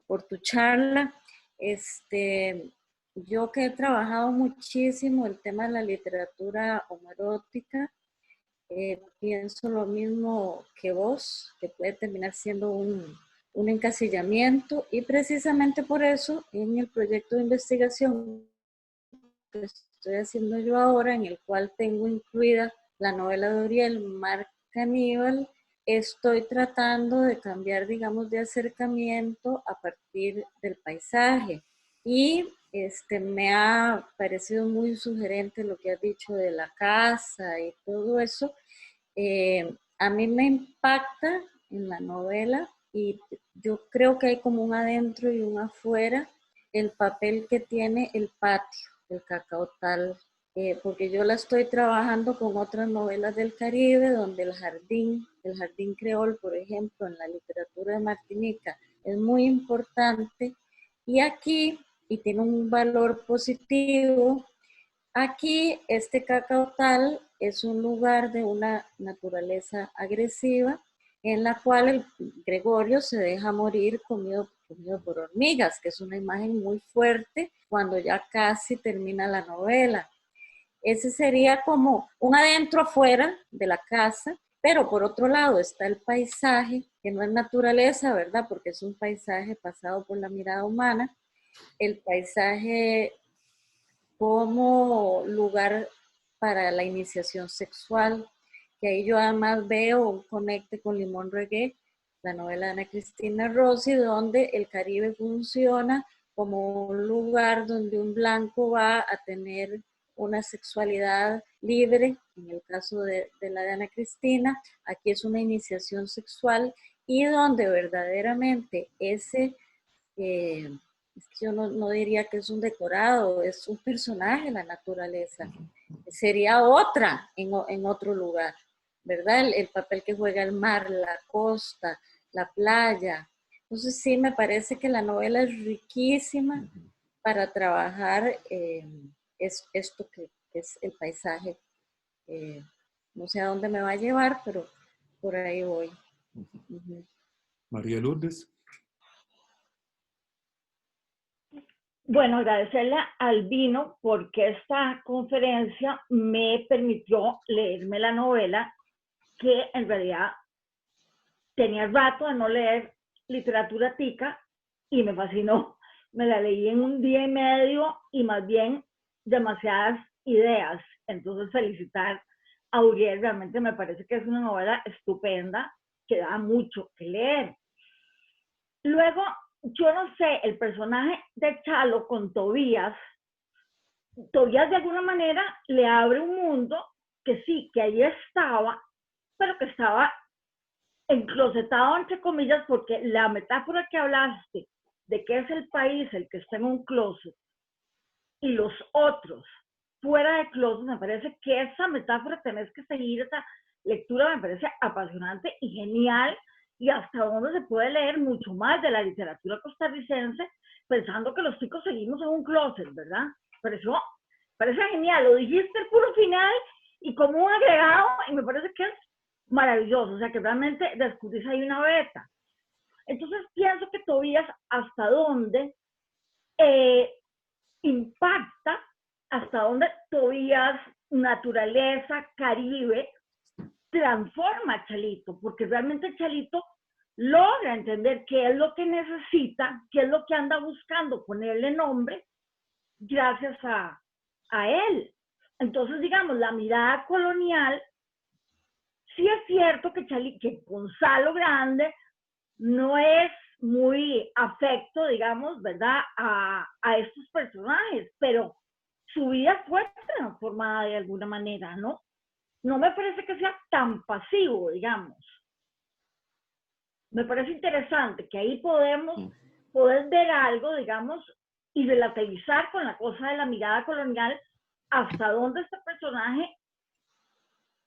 S7: por tu charla. Yo que he trabajado muchísimo el tema de la literatura homoerótica, pienso lo mismo que vos, que puede terminar siendo un encasillamiento, y precisamente por eso en el proyecto de investigación que estoy haciendo yo ahora, en el cual tengo incluida la novela de Uriel, Mar Caníbal, estoy tratando de cambiar, digamos, de acercamiento a partir del paisaje. Y me ha parecido muy sugerente lo que has dicho de la casa y todo eso. A mí me impacta en la novela, y yo creo que hay como un adentro y un afuera, el papel que tiene el patio, el Cacaotal, porque yo la estoy trabajando con otras novelas del Caribe, donde el jardín creol, por ejemplo, en la literatura de Martinica, es muy importante, y aquí, y tiene un valor positivo, aquí este Cacaotal es un lugar de una naturaleza agresiva, en la cual el Gregorio se deja morir comido por hormigas, que es una imagen muy fuerte cuando ya casi termina la novela. Ese sería como un adentro afuera de la casa, pero por otro lado está el paisaje, que no es naturaleza, ¿verdad? Porque es un paisaje pasado por la mirada humana. El paisaje como lugar para la iniciación sexual, que ahí yo además veo un conecte con Limón Reggae, la novela de Ana Cristina Rossi, donde el Caribe funciona como un lugar donde un blanco va a tener una sexualidad libre, en el caso de la de Ana Cristina, aquí es una iniciación sexual, y donde verdaderamente ese, es que yo no diría que es un decorado, es un personaje, la naturaleza, sería otra en otro lugar, ¿verdad? El papel que juega el mar, la costa, la playa. Entonces sí, me parece que la novela es riquísima para trabajar esto que es el paisaje. No sé a dónde me va a llevar, pero por ahí voy.
S3: María Lourdes.
S1: Bueno, agradecerle a Albino porque esta conferencia me permitió leerme la novela, que en realidad tenía rato de no leer literatura tica y me fascinó. Me la leí en un día y medio y más bien demasiadas ideas. Entonces felicitar a Uriel, realmente me parece que es una novela estupenda que da mucho que leer. Luego, yo no sé, el personaje de Chalo con Tobías de alguna manera le abre un mundo que sí, que ahí estaba, pero que estaba enclosetado entre comillas, porque la metáfora que hablaste de que es el país el que está en un closet y los otros fuera de closet, me parece que esa metáfora tenés que seguir, esa lectura me parece apasionante y genial, y hasta donde se puede leer mucho más de la literatura costarricense pensando que los chicos seguimos en un closet, ¿verdad? Pero eso parece genial, lo dijiste el puro final y como un agregado, y me parece que es maravilloso, o sea que realmente descubrís ahí una beta. Entonces pienso que Tobías hasta dónde impacta, hasta dónde Tobías, naturaleza, Caribe, transforma a Chalito, porque realmente Chalito logra entender qué es lo que necesita, qué es lo que anda buscando, ponerle nombre, gracias a él. Entonces, digamos, la mirada colonial, sí es cierto que Gonzalo Grande no es muy afecto, digamos, ¿verdad?, a estos personajes, pero su vida fue transformada de alguna manera, ¿no? No me parece que sea tan pasivo, digamos. Me parece interesante que ahí poder ver algo, digamos, y relativizar con la cosa de la mirada colonial, hasta dónde este personaje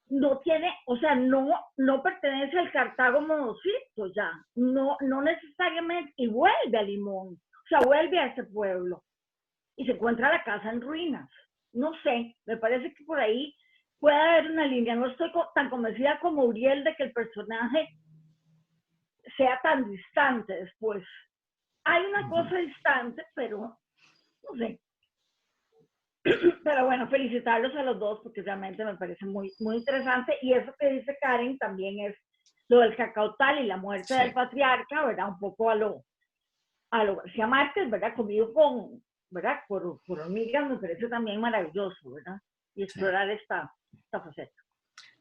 S1: no tiene, o sea, no pertenece al Cartago modocito ya, no necesariamente, y vuelve a Limón, o sea, vuelve a ese pueblo, y se encuentra la casa en ruinas. No sé, me parece que por ahí puede haber una línea. No estoy tan convencida como Uriel de que el personaje sea tan distante después. Hay una cosa distante, pero no sé. Pero bueno, felicitarlos a los dos porque realmente me parece muy, muy interesante. Y eso que dice Karen también es lo del cacautal y la muerte del patriarca, ¿verdad? Un poco a lo García Márquez, ¿verdad? Comido con, ¿verdad? Por hormigas, me parece también maravilloso, ¿verdad? Y explorar esta faceta.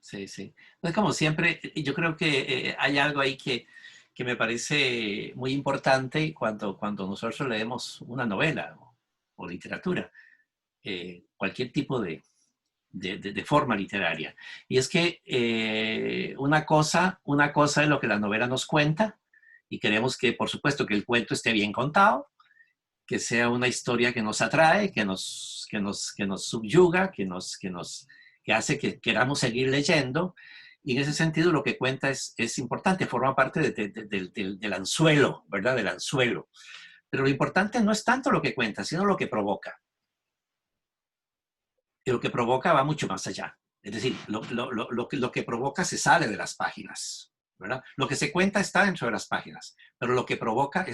S2: Sí, sí. Pues como siempre, yo creo que hay algo ahí que me parece muy importante cuando nosotros leemos una novela o literatura, cualquier tipo de forma literaria. Y es que una cosa es lo que la novela nos cuenta, y queremos que, por supuesto, que el cuento esté bien contado, que sea una historia que nos atrae, que nos subyuga, que hace que queramos seguir leyendo. Y en ese sentido lo que cuenta es importante, forma parte del anzuelo, ¿verdad? Del anzuelo. Pero lo importante no es tanto lo que cuenta, sino lo que provoca. Y lo que provoca va mucho más allá. Es decir, lo que provoca se sale de las páginas, ¿verdad? Lo que se cuenta está dentro de las páginas, pero lo que provoca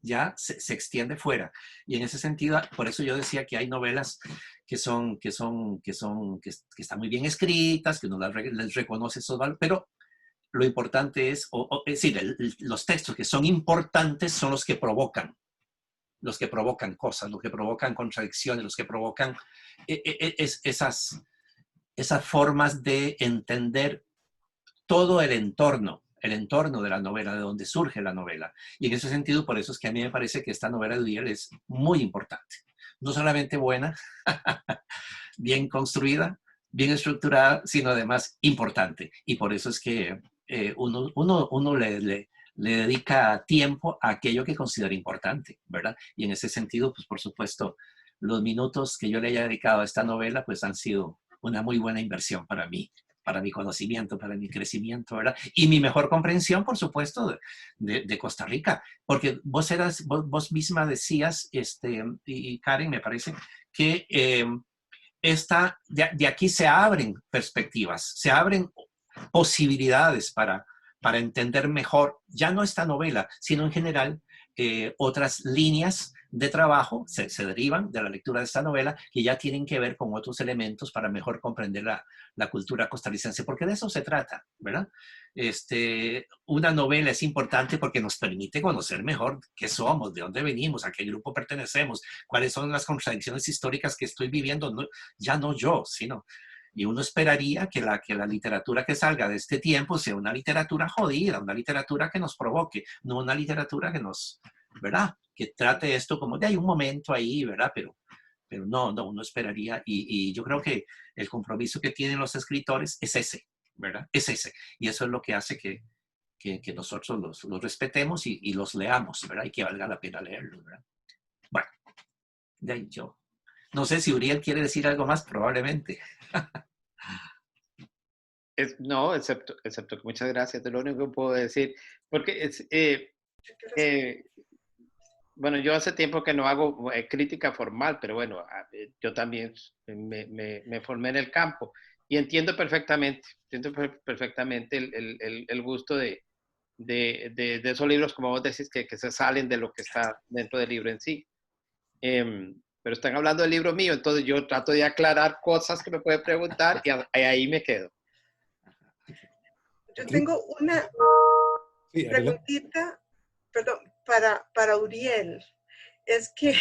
S2: ya se extiende fuera. Y en ese sentido, por eso yo decía que hay novelas que están muy bien escritas, que uno les reconoce esos valores, pero lo importante es decir, los textos que son importantes son los que provocan cosas, los que provocan contradicciones, los que provocan esas formas de entender todo el entorno de la novela, de donde surge la novela. Y en ese sentido, por eso es que a mí me parece que esta novela de Uriel es muy importante. No solamente buena, bien construida, bien estructurada, sino además importante. Y por eso es que uno le dedica tiempo a aquello que considera importante, ¿verdad? Y en ese sentido, pues por supuesto, los minutos que yo le haya dedicado a esta novela, pues han sido una muy buena inversión para mí, para mi conocimiento, para mi crecimiento, ¿verdad? Y mi mejor comprensión, por supuesto, de Costa Rica. Porque vos misma decías, y Karen, me parece, que de aquí se abren perspectivas, se abren posibilidades para entender mejor, ya no esta novela, sino en general otras líneas de trabajo se derivan de la lectura de esta novela que ya tienen que ver con otros elementos para mejor comprender la cultura costarricense, porque de eso se trata, ¿verdad? Una novela es importante porque nos permite conocer mejor qué somos, de dónde venimos, a qué grupo pertenecemos, cuáles son las contradicciones históricas que estoy viviendo, ya no yo, sino... Y uno esperaría que la literatura que salga de este tiempo sea una literatura jodida, una literatura que nos provoque, no una literatura que nos, ¿verdad? Que trate esto como de hay un momento ahí, ¿verdad? Pero no, uno esperaría, y yo creo que el compromiso que tienen los escritores es ese, ¿verdad? Es ese. Y eso es lo que hace que que nosotros los respetemos y los leamos, ¿verdad? Y que valga la pena leerlos, ¿verdad? Bueno, de ahí yo. No sé si Uriel quiere decir algo más, probablemente.
S6: No, excepto que muchas gracias, es lo único que puedo decir. Porque bueno, yo hace tiempo que no hago crítica formal, pero bueno, yo también me formé en el campo y entiendo perfectamente el gusto de esos libros, como vos decís, que se salen de lo que está dentro del libro en sí. Pero están hablando del libro mío, entonces yo trato de aclarar cosas que me pueden preguntar y ahí me quedo.
S4: Yo tengo una preguntita, perdón, para Uriel. Es que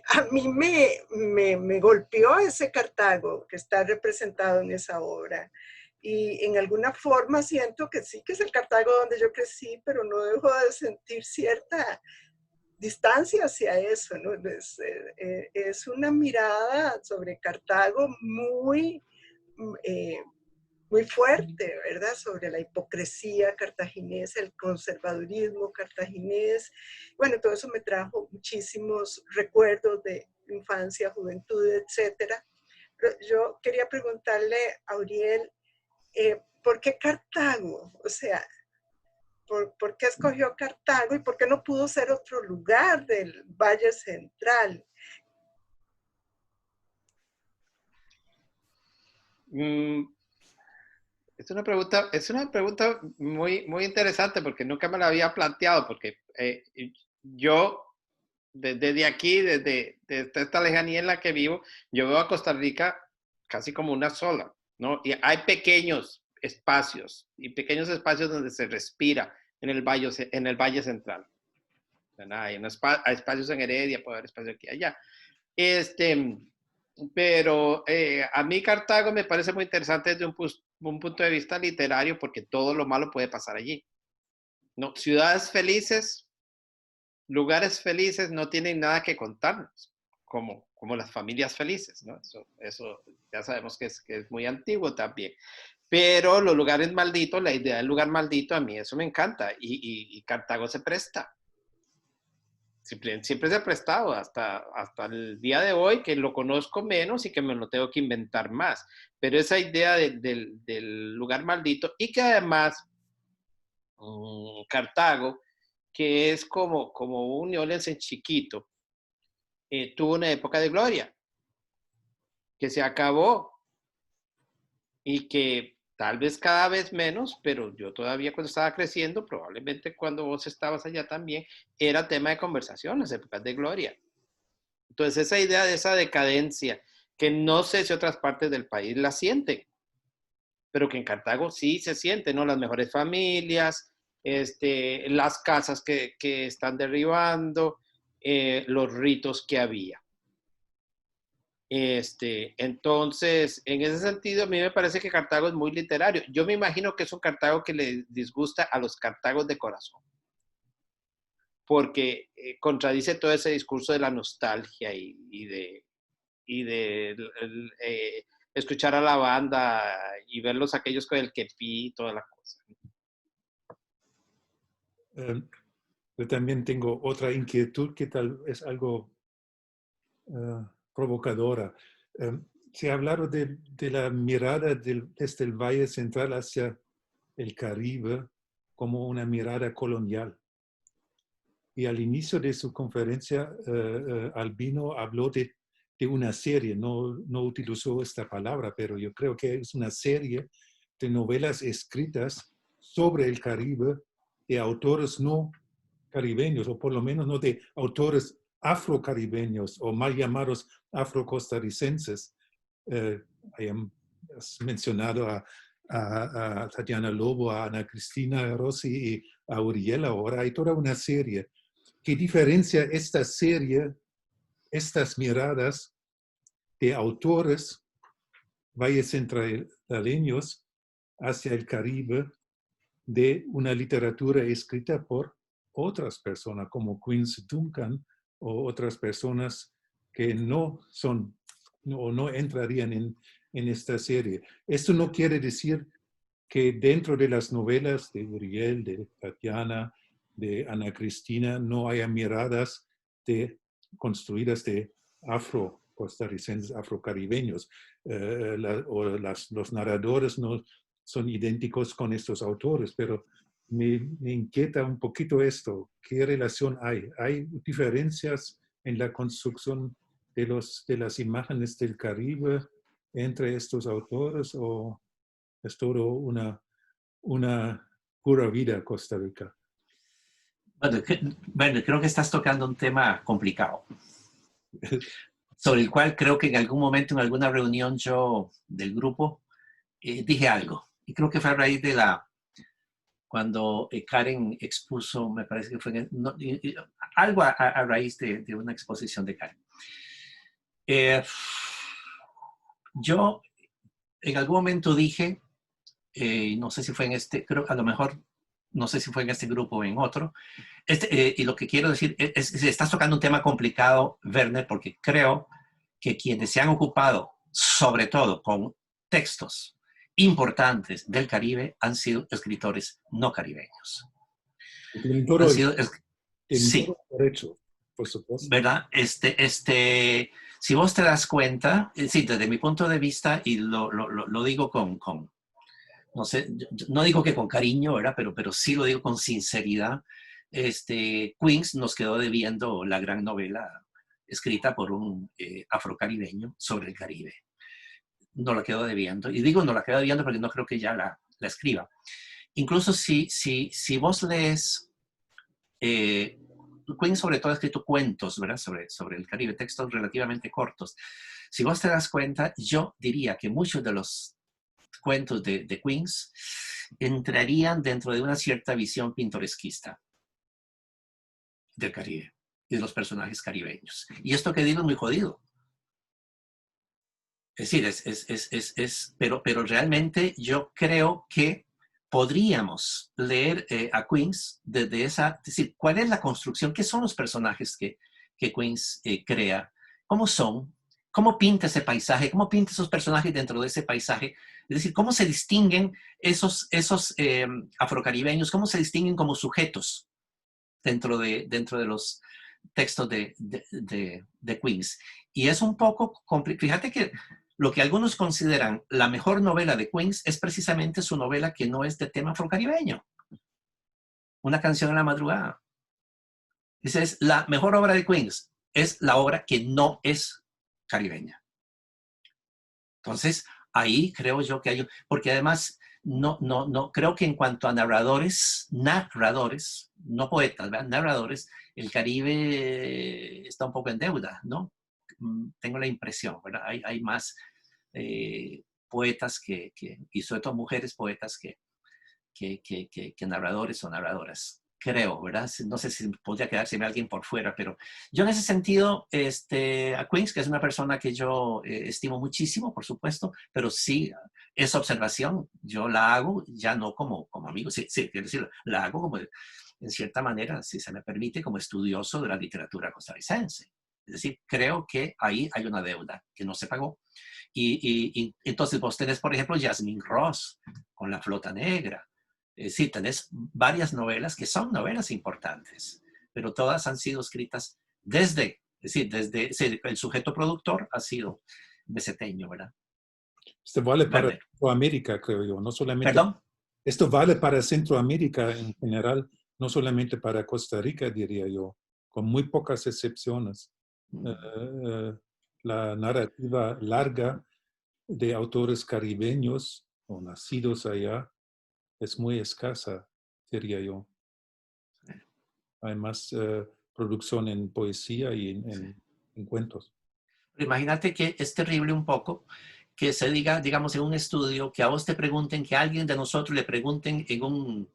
S4: a mí me golpeó ese Cartago que está representado en esa obra. Y en alguna forma siento que sí que es el Cartago donde yo crecí, pero no dejo de sentir cierta distancia hacia eso, ¿no? Es una mirada sobre Cartago muy fuerte, ¿verdad? Sobre la hipocresía cartaginesa, el conservadurismo cartaginés. Bueno, todo eso me trajo muchísimos recuerdos de infancia, juventud, etcétera. Pero yo quería preguntarle a Uriel, ¿por qué Cartago? O sea, ¿por qué escogió Cartago y por qué no pudo ser otro lugar del Valle Central?
S6: Es una pregunta muy, muy interesante porque nunca me la había planteado, porque yo, desde aquí, desde esta lejanía en la que vivo, yo veo a Costa Rica casi como una sola, ¿no? Y hay pequeños espacios donde se respira en el Valle Central. Hay espacios en Heredia, puede haber espacios aquí y allá. Pero a mí Cartago me parece muy interesante desde un punto de vista literario porque todo lo malo puede pasar allí, ¿no? Ciudades felices, lugares felices no tienen nada que contarnos, como las familias felices, ¿no? Eso ya sabemos que es muy antiguo también. Pero los lugares malditos, la idea del lugar maldito, a mí eso me encanta y Cartago se presta. Siempre se ha prestado hasta el día de hoy, que lo conozco menos y que me lo tengo que inventar más. Pero esa idea del lugar maldito y que además Cartago, que es como un New Orleans en chiquito, tuvo una época de gloria que se acabó y que tal vez cada vez menos, pero yo todavía cuando estaba creciendo, probablemente cuando vos estabas allá también, era tema de conversación, las épocas de gloria. Entonces esa idea de esa decadencia, que no sé si otras partes del país la sienten, pero que en Cartago sí se siente, ¿no? Las mejores familias, las casas que están derribando, los ritos que había. Entonces, en ese sentido, a mí me parece que Cartago es muy literario. Yo me imagino que es un Cartago que le disgusta a los Cartagos de corazón, porque contradice todo ese discurso de la nostalgia y de escuchar a la banda y verlos aquellos con el kepi y toda la cosa.
S3: Yo también tengo otra inquietud que tal es algo provocadora. Se ha hablado de la mirada desde el Valle Central hacia el Caribe como una mirada colonial. Y al inicio de su conferencia, Albino habló de una serie, no utilizó esta palabra, pero yo creo que es una serie de novelas escritas sobre el Caribe de autores no caribeños, o por lo menos no de autores afrocaribeños o mal llamados afrocostarricenses. Has mencionado a Tatiana Lobo, a Ana Cristina Rossi y a Uriel ahora. Hay toda una serie que diferencia esta serie, estas miradas de autores vallecentraleños hacia el Caribe de una literatura escrita por otras personas como Quincy Duncan o otras personas que no entrarían en esta serie. Esto no quiere decir que dentro de las novelas de Uriel, de Tatiana, de Ana Cristina, no haya miradas construidas de afro-costarricenses, afrocaribeños. Los narradores no son idénticos con estos autores, pero me inquieta un poquito esto. ¿Qué relación hay? ¿Hay diferencias en la construcción de las imágenes del Caribe entre estos autores o es todo una pura vida Costa Rica?
S2: Bueno, creo que estás tocando un tema complicado, sobre el cual creo que en algún momento, en alguna reunión yo del grupo, dije algo. Y creo que fue a raíz de cuando Karen expuso, me parece que fue algo a raíz de una exposición de Karen. Yo en algún momento dije, no sé si fue creo a lo mejor, no sé si fue en este grupo o en otro, y lo que quiero decir estás tocando un tema complicado, Werner, porque creo que quienes se han ocupado, sobre todo con textos importantes del Caribe, han sido escritores no caribeños. Han sido, sí,
S3: derecho, por supuesto.
S2: ¿Verdad? Si vos te das cuenta, sí, desde mi punto de vista, y lo digo no sé, no digo que con cariño, ¿verdad? Pero sí lo digo con sinceridad. Queens nos quedó debiendo la gran novela escrita por un afrocaribeño sobre el Caribe. No la quedó debiendo. Y digo no la quedó debiendo porque no creo que ya la escriba. Incluso si vos lees, Queens sobre todo ha escrito cuentos, ¿verdad? Sobre el Caribe, textos relativamente cortos. Si vos te das cuenta, yo diría que muchos de los cuentos de Queens entrarían dentro de una cierta visión pintoresquista del Caribe y de los personajes caribeños. Y esto que digo es muy jodido. Es decir, pero realmente yo creo que podríamos leer a Queens desde es decir, ¿cuál es la construcción? ¿Qué son los personajes que Queens crea? ¿Cómo son? ¿Cómo pinta ese paisaje? ¿Cómo pinta esos personajes dentro de ese paisaje? Es decir, ¿cómo se distinguen esos afrocaribeños? ¿Cómo se distinguen como sujetos dentro de los textos de Queens? Y es un poco complicado. Fíjate que lo que algunos consideran la mejor novela de Queens es precisamente su novela que no es de tema afrocaribeño. Una canción en la madrugada. Esa es la mejor obra de Queens. Es la obra que no es caribeña. Entonces, ahí creo yo que hay, porque además no creo que en cuanto a narradores, no poetas, ¿verdad? Narradores, el Caribe está un poco en deuda, ¿no? Tengo la impresión, ¿verdad? Hay más poetas y sobre todo mujeres poetas que narradores o narradoras. Creo, ¿verdad? No sé si podría quedárseme alguien por fuera, pero yo en ese sentido, a Queens, que es una persona que yo estimo muchísimo, por supuesto, pero sí, esa observación yo la hago ya no como amigo, sí, quiero decir, la hago como, en cierta manera, si se me permite, como estudioso de la literatura costarricense. Es decir, creo que ahí hay una deuda que no se pagó. Y entonces vos tenés, por ejemplo, Yasmín Ross con La Flota Negra. Sí, tenés varias novelas que son novelas importantes, pero todas han sido escritas desde el sujeto productor ha sido beseteño, ¿verdad?
S3: Esto vale para Centroamérica, creo yo, no solamente.
S2: ¿Perdón?
S3: Esto vale para Centroamérica en general, no solamente para Costa Rica, diría yo, con muy pocas excepciones. La narrativa larga de autores caribeños o nacidos allá es muy escasa, diría yo. Hay más producción en poesía y en cuentos.
S2: Pero imagínate que es terrible un poco que se diga, digamos, en un estudio, que a vos te pregunten, que a alguien de nosotros le pregunten en un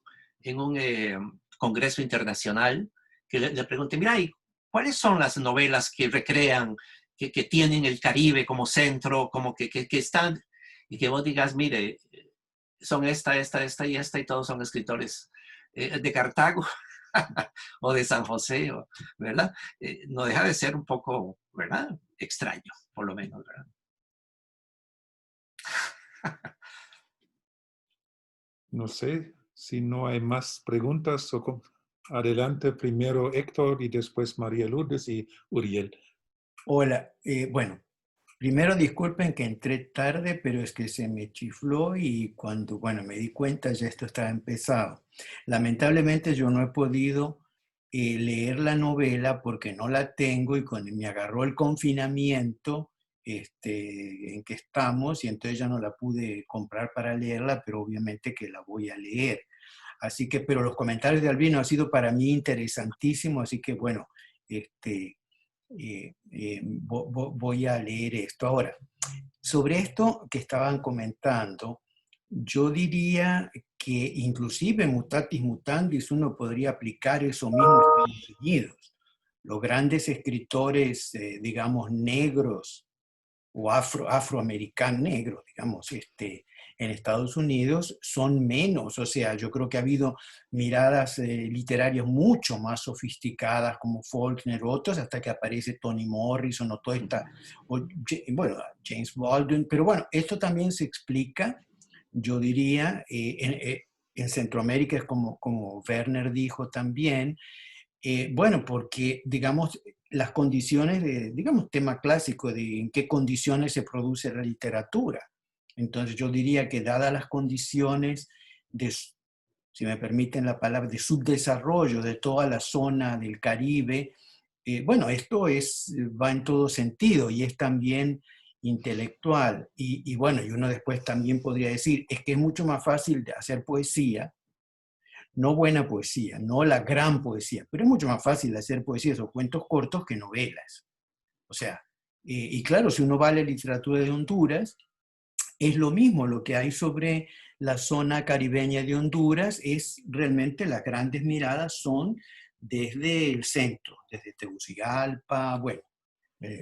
S2: congreso internacional, que le pregunten, mira, ¿y cuáles son las novelas que recrean, que tienen el Caribe como centro, como que están, y que vos digas, mire, son esta y esta, y todos son escritores de Cartago o de San José, ¿verdad? No deja de ser un poco, ¿verdad? Extraño, por lo menos, ¿verdad?
S3: No sé si no hay más preguntas. Adelante, primero Héctor y después María Lourdes y Uriel.
S8: Hola, bueno, primero disculpen que entré tarde, pero es que se me chifló y cuando, bueno, me di cuenta ya esto estaba empezado. Lamentablemente yo no he podido leer la novela porque no la tengo y cuando me agarró el confinamiento en que estamos y entonces ya no la pude comprar para leerla, pero obviamente que la voy a leer. Así que, pero los comentarios de Albino han sido para mí interesantísimos, así que bueno, voy a leer esto. Ahora, sobre esto que estaban comentando, yo diría que inclusive mutatis mutandis uno podría aplicar eso mismo a Estados Unidos. Los grandes escritores, digamos, negros o afroamericanos negros, digamos, en Estados Unidos son menos. O sea, yo creo que ha habido miradas literarias mucho más sofisticadas como Faulkner, otros, hasta que aparece Toni Morrison o toda esta, bueno, James Baldwin. Pero bueno, esto también se explica, yo diría, en Centroamérica, es como Werner dijo también, bueno, porque, digamos, las condiciones digamos, tema clásico de en qué condiciones se produce la literatura. Entonces yo diría que dadas las condiciones de, si me permiten la palabra, de subdesarrollo de toda la zona del Caribe, bueno, esto va en todo sentido y es también intelectual. Y bueno, y uno después también podría decir, es que es mucho más fácil de hacer poesía, no buena poesía, no la gran poesía, pero es mucho más fácil hacer poesías o cuentos cortos que novelas. O sea, y claro, si uno va a la literatura de Honduras, es lo mismo lo que hay sobre la zona caribeña de Honduras, es realmente las grandes miradas son desde el centro, desde Tegucigalpa, bueno,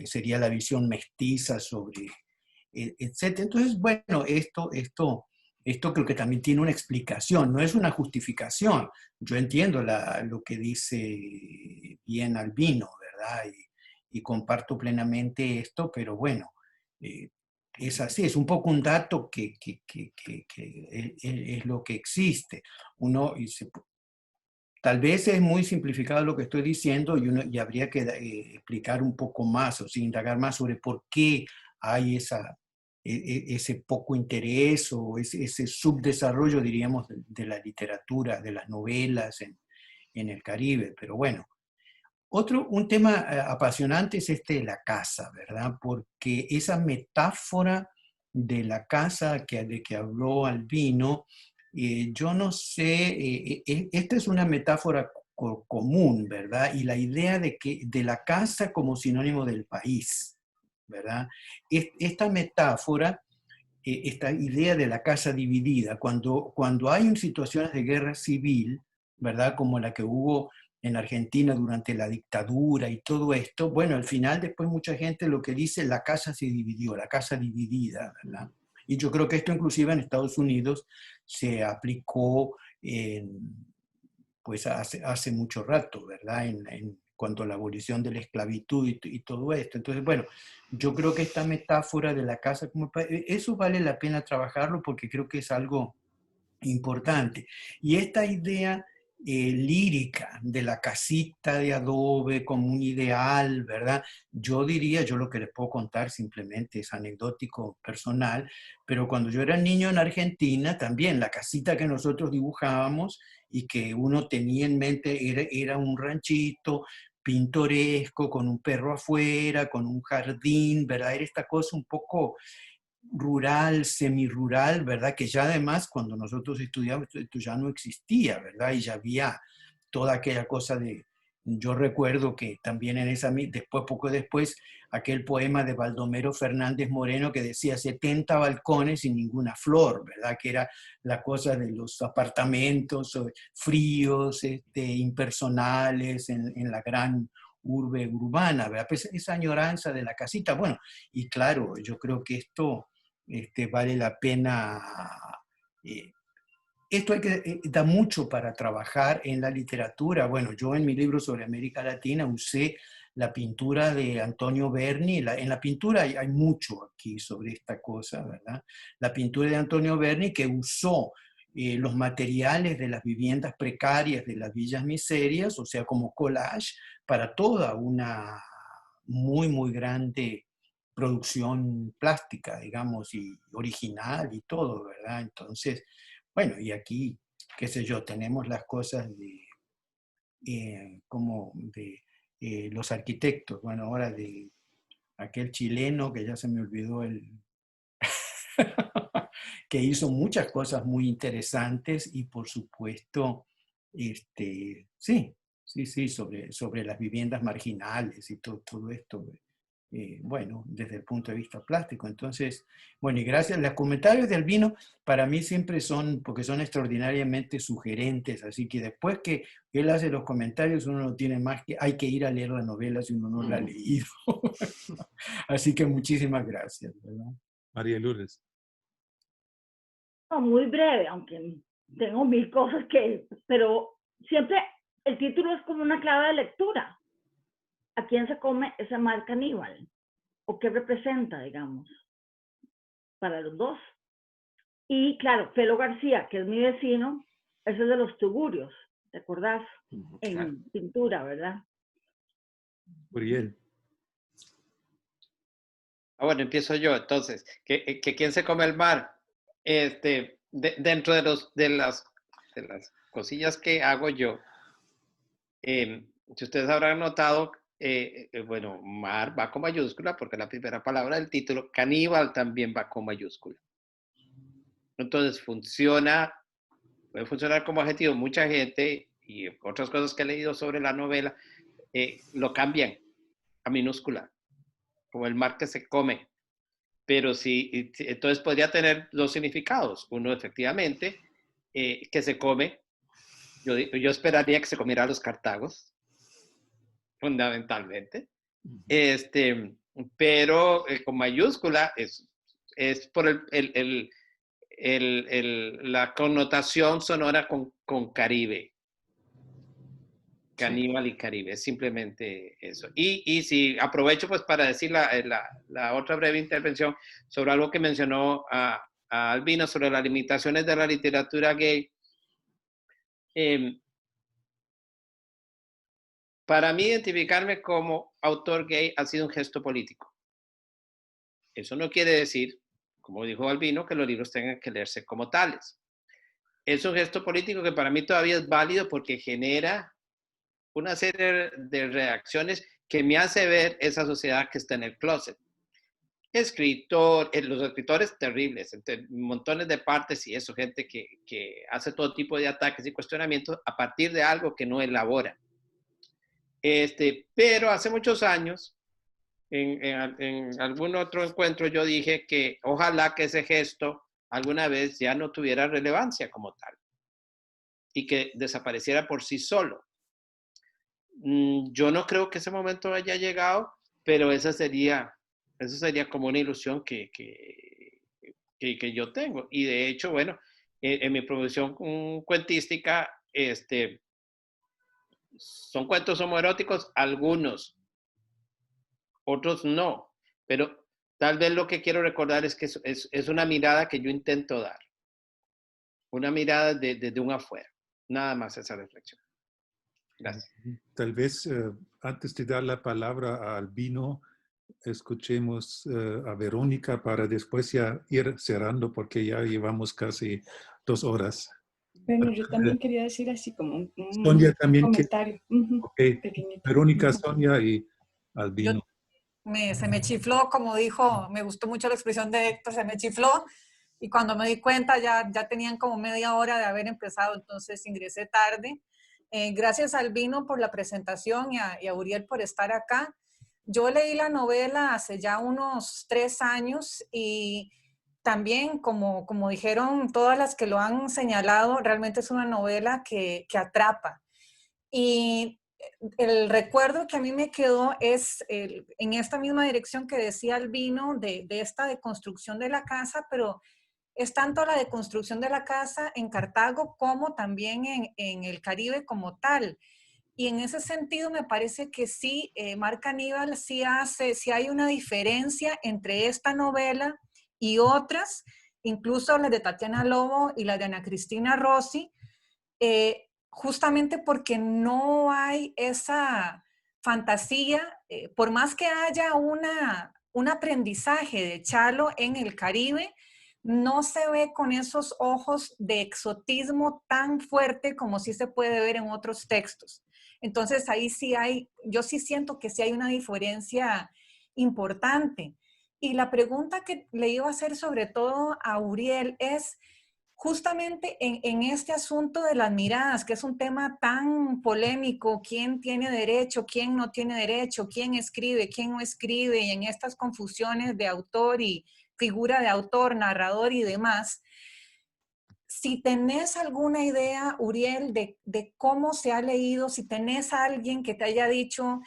S8: sería la visión mestiza sobre, etc. Entonces, bueno, esto creo que también tiene una explicación, no es una justificación. Yo entiendo lo que dice bien Albino, ¿verdad? Y comparto plenamente esto, pero bueno, es así, es un poco un dato que es lo que existe. Tal vez es muy simplificado lo que estoy diciendo y habría que explicar un poco más, o sea, indagar más sobre por qué hay ese poco interés o ese subdesarrollo, diríamos, de la literatura, de las novelas en el Caribe. Pero bueno, un tema apasionante es de la casa, ¿verdad? Porque esa metáfora de la casa de que habló Albino, yo no sé, esta es una metáfora común, ¿verdad? Y la idea de la casa como sinónimo del país, ¿verdad? Esta metáfora, esta idea de la casa dividida, cuando hay situaciones de guerra civil, ¿verdad? Como la que hubo en Argentina durante la dictadura y todo esto, bueno, al final después mucha gente lo que dice, la casa se dividió, la casa dividida, ¿verdad? Y yo creo que esto inclusive en Estados Unidos se aplicó pues hace mucho rato, ¿verdad? En cuanto a la abolición de la esclavitud y todo esto. Entonces, bueno, yo creo que esta metáfora de la casa, eso vale la pena trabajarlo porque creo que es algo importante. Y esta idea lírica de la casita de adobe como un ideal, ¿verdad? Yo diría, yo lo que les puedo contar simplemente es anecdótico personal, pero cuando yo era niño en Argentina, también la casita que nosotros dibujábamos y que uno tenía en mente era un ranchito pintoresco, con un perro afuera, con un jardín, ¿verdad? Era esta cosa un poco rural, semirural, ¿verdad? Que ya además cuando nosotros estudiamos esto ya no existía, ¿verdad? Y ya había toda aquella cosa yo recuerdo que también poco después, aquel poema de Baldomero Fernández Moreno que decía 70 balcones y ninguna flor, ¿verdad? Que era la cosa de los apartamentos fríos, impersonales en la gran urbe urbana, ¿verdad? Pues esa añoranza de la casita, bueno, y claro, yo creo que esto vale la pena. Esto da mucho para trabajar en la literatura. Bueno, yo en mi libro sobre América Latina usé la pintura de Antonio Berni. En la pintura hay mucho aquí sobre esta cosa, ¿verdad? La pintura de Antonio Berni que usó los materiales de las viviendas precarias de las villas miserias, o sea, como collage para toda una muy, muy grande producción plástica, digamos, y original y todo, ¿verdad? Entonces, bueno, y aquí, qué sé yo, tenemos las cosas como de los arquitectos, bueno, ahora de aquel chileno que ya se me olvidó que hizo muchas cosas muy interesantes y por supuesto, sí, sobre las viviendas marginales y todo esto, bueno, desde el punto de vista plástico. Entonces, bueno, y gracias. Los comentarios de Albino para mí siempre son, porque son extraordinariamente sugerentes, así que después que él hace los comentarios, uno no tiene más que, hay que ir a leer la novela si uno no la ha leído. Así que muchísimas gracias, ¿verdad?
S3: María Lourdes.
S1: No, muy breve, aunque tengo mil cosas pero siempre el título es como una clave de lectura. ¿A quién se come ese mar caníbal? ¿O qué representa, digamos, para los dos? Y claro, Felo García, que es mi vecino, ese es de los tugurios, ¿te acordás? En pintura, ¿verdad?
S3: Uriel.
S6: Bueno, empiezo yo. Entonces, ¿quién se come el mar? Dentro de las cosillas que hago yo, si ustedes habrán notado, bueno, mar va con mayúscula porque es la primera palabra del título. Caníbal también va con mayúscula. Entonces puede funcionar como adjetivo. Mucha gente y otras cosas que he leído sobre la novela lo cambian a minúscula, como el mar que se come. Pero sí, entonces podría tener dos significados. Uno, efectivamente, que se come. Yo esperaría que se comiera a los cartagos, fundamentalmente. Pero con mayúscula es por la connotación sonora con Caribe. Caníbal y Caribe, es simplemente eso. Y si aprovecho pues para decir la otra breve intervención sobre algo que mencionó a Albino sobre las limitaciones de la literatura gay. Para mí identificarme como autor gay ha sido un gesto político. Eso no quiere decir, como dijo Albino, que los libros tengan que leerse como tales. Es un gesto político que para mí todavía es válido porque genera una serie de reacciones que me hace ver esa sociedad que está en el closet. Los escritores terribles, montones de partes y eso, gente que hace todo tipo de ataques y cuestionamientos a partir de algo que no elabora. Pero hace muchos años, en algún otro encuentro, yo dije que ojalá que ese gesto alguna vez ya no tuviera relevancia como tal y que desapareciera por sí solo. Yo no creo que ese momento haya llegado, pero eso sería como una ilusión que yo tengo. Y de hecho, bueno, en mi profesión cuentística, son cuentos homoeróticos, algunos, otros no, pero tal vez lo que quiero recordar es que es una mirada que yo intento dar, una mirada desde un afuera, nada más esa reflexión. Gracias.
S3: Tal vez antes de dar la palabra a Albino, escuchemos a Verónica para después ya ir cerrando porque ya llevamos casi 2 horas.
S9: Bueno, yo también quería decir así como un
S3: Sonia también
S9: comentario.
S3: Okay.
S9: Pequeñito.
S3: Verónica, Sonia y Albino.
S10: Se me chifló, como dijo, me gustó mucho la expresión de Héctor, se me chifló. Y cuando me di cuenta ya tenían como media hora de haber empezado, entonces ingresé tarde. Gracias a Albino por la presentación y a Uriel por estar acá. Yo leí la novela hace ya unos 3 años y también, como dijeron todas las que lo han señalado, realmente es una novela que atrapa. Y el recuerdo que a mí me quedó es en esta misma dirección que decía Albino de esta deconstrucción de la casa, pero es tanto la deconstrucción de la casa en Cartago como también en el Caribe como tal. Y en ese sentido me parece que sí, Mar Caníbal sí hay una diferencia entre esta novela y otras incluso las de Tatiana Lobo y las de Ana Cristina Rossi, justamente porque no hay esa fantasía, por más que haya un aprendizaje de Chalo en el Caribe, no se ve con esos ojos de exotismo tan fuerte como sí se puede ver en otros textos. Entonces ahí sí yo sí siento que sí hay una diferencia importante. Y la pregunta que le iba a hacer sobre todo a Uriel es justamente en este asunto de las miradas, que es un tema tan polémico, quién tiene derecho, quién no tiene derecho, quién escribe, quién no escribe, y en estas confusiones de autor y figura de autor, narrador y demás. Si tenés alguna idea, Uriel, de cómo se ha leído, si tenés a alguien que te haya dicho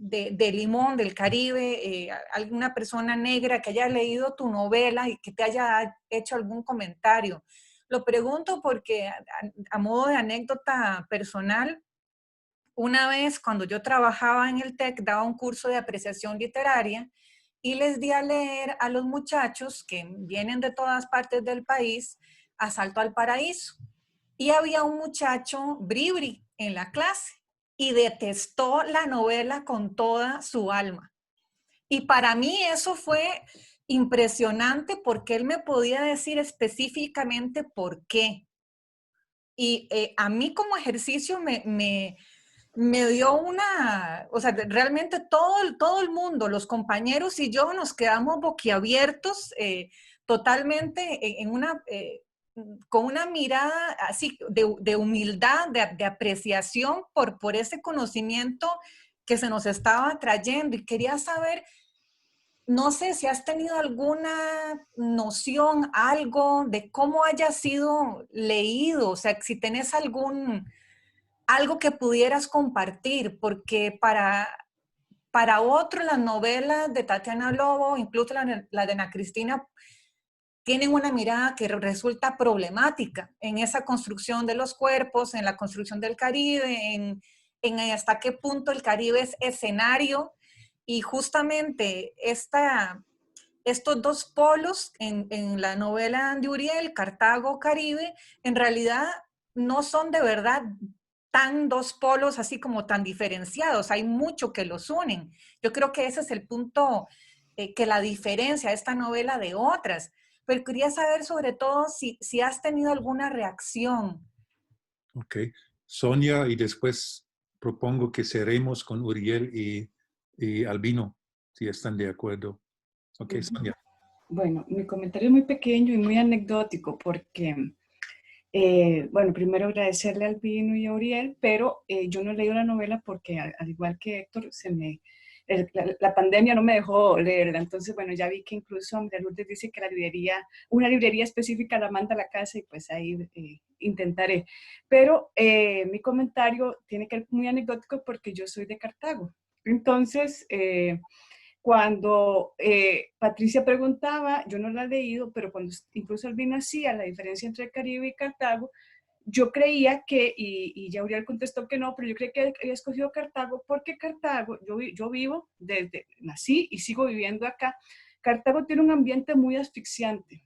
S10: de Limón, del Caribe, alguna persona negra que haya leído tu novela y que te haya hecho algún comentario. Lo pregunto porque a modo de anécdota personal, una vez cuando yo trabajaba en el TEC, daba un curso de apreciación literaria y les di a leer a los muchachos que vienen de todas partes del país Asalto al Paraíso. Y había un muchacho bribri en la clase y detestó la novela con toda su alma. Y para mí eso fue impresionante porque él me podía decir específicamente por qué. Y a mí como ejercicio me dio o sea, realmente todo el mundo, los compañeros y yo nos quedamos boquiabiertos totalmente con una mirada así de humildad, de apreciación por ese conocimiento que se nos estaba trayendo. Y quería saber, no sé si has tenido alguna noción, algo de cómo haya sido leído, o sea, si tenés algo que pudieras compartir, porque para otro las novelas de Tatiana Lobo, incluso la de Ana Cristina, tienen una mirada que resulta problemática en esa construcción de los cuerpos, en la construcción del Caribe, en hasta qué punto el Caribe es escenario, y justamente estos dos polos en la novela de Uriel, Cartago, Caribe, en realidad no son de verdad tan dos polos así como tan diferenciados, hay mucho que los unen. Yo creo que ese es el punto que la diferencia de esta novela de otras. Pero quería saber sobre todo si has tenido alguna reacción.
S3: Ok. Sonia, y después propongo que cerremos con Uriel y Albino, si están de acuerdo. Ok, Sonia.
S9: Bueno, mi comentario es muy pequeño y muy anecdótico porque, bueno, primero agradecerle a Albino y a Uriel, pero yo no he leído la novela porque, al igual que Héctor, la pandemia no me dejó leerla. Entonces, bueno, ya vi que incluso María Lourdes dice que una librería específica la manda a la casa y pues ahí intentaré. Pero mi comentario tiene que ser muy anecdótico porque yo soy de Cartago. Entonces, cuando Patricia preguntaba, yo no la he leído, pero cuando incluso Albino hacía la diferencia entre el Caribe y Cartago, yo creía que, y ya Uriel contestó que no, pero yo creía que había escogido Cartago porque Cartago, yo vivo nací y sigo viviendo acá. Cartago tiene un ambiente muy asfixiante.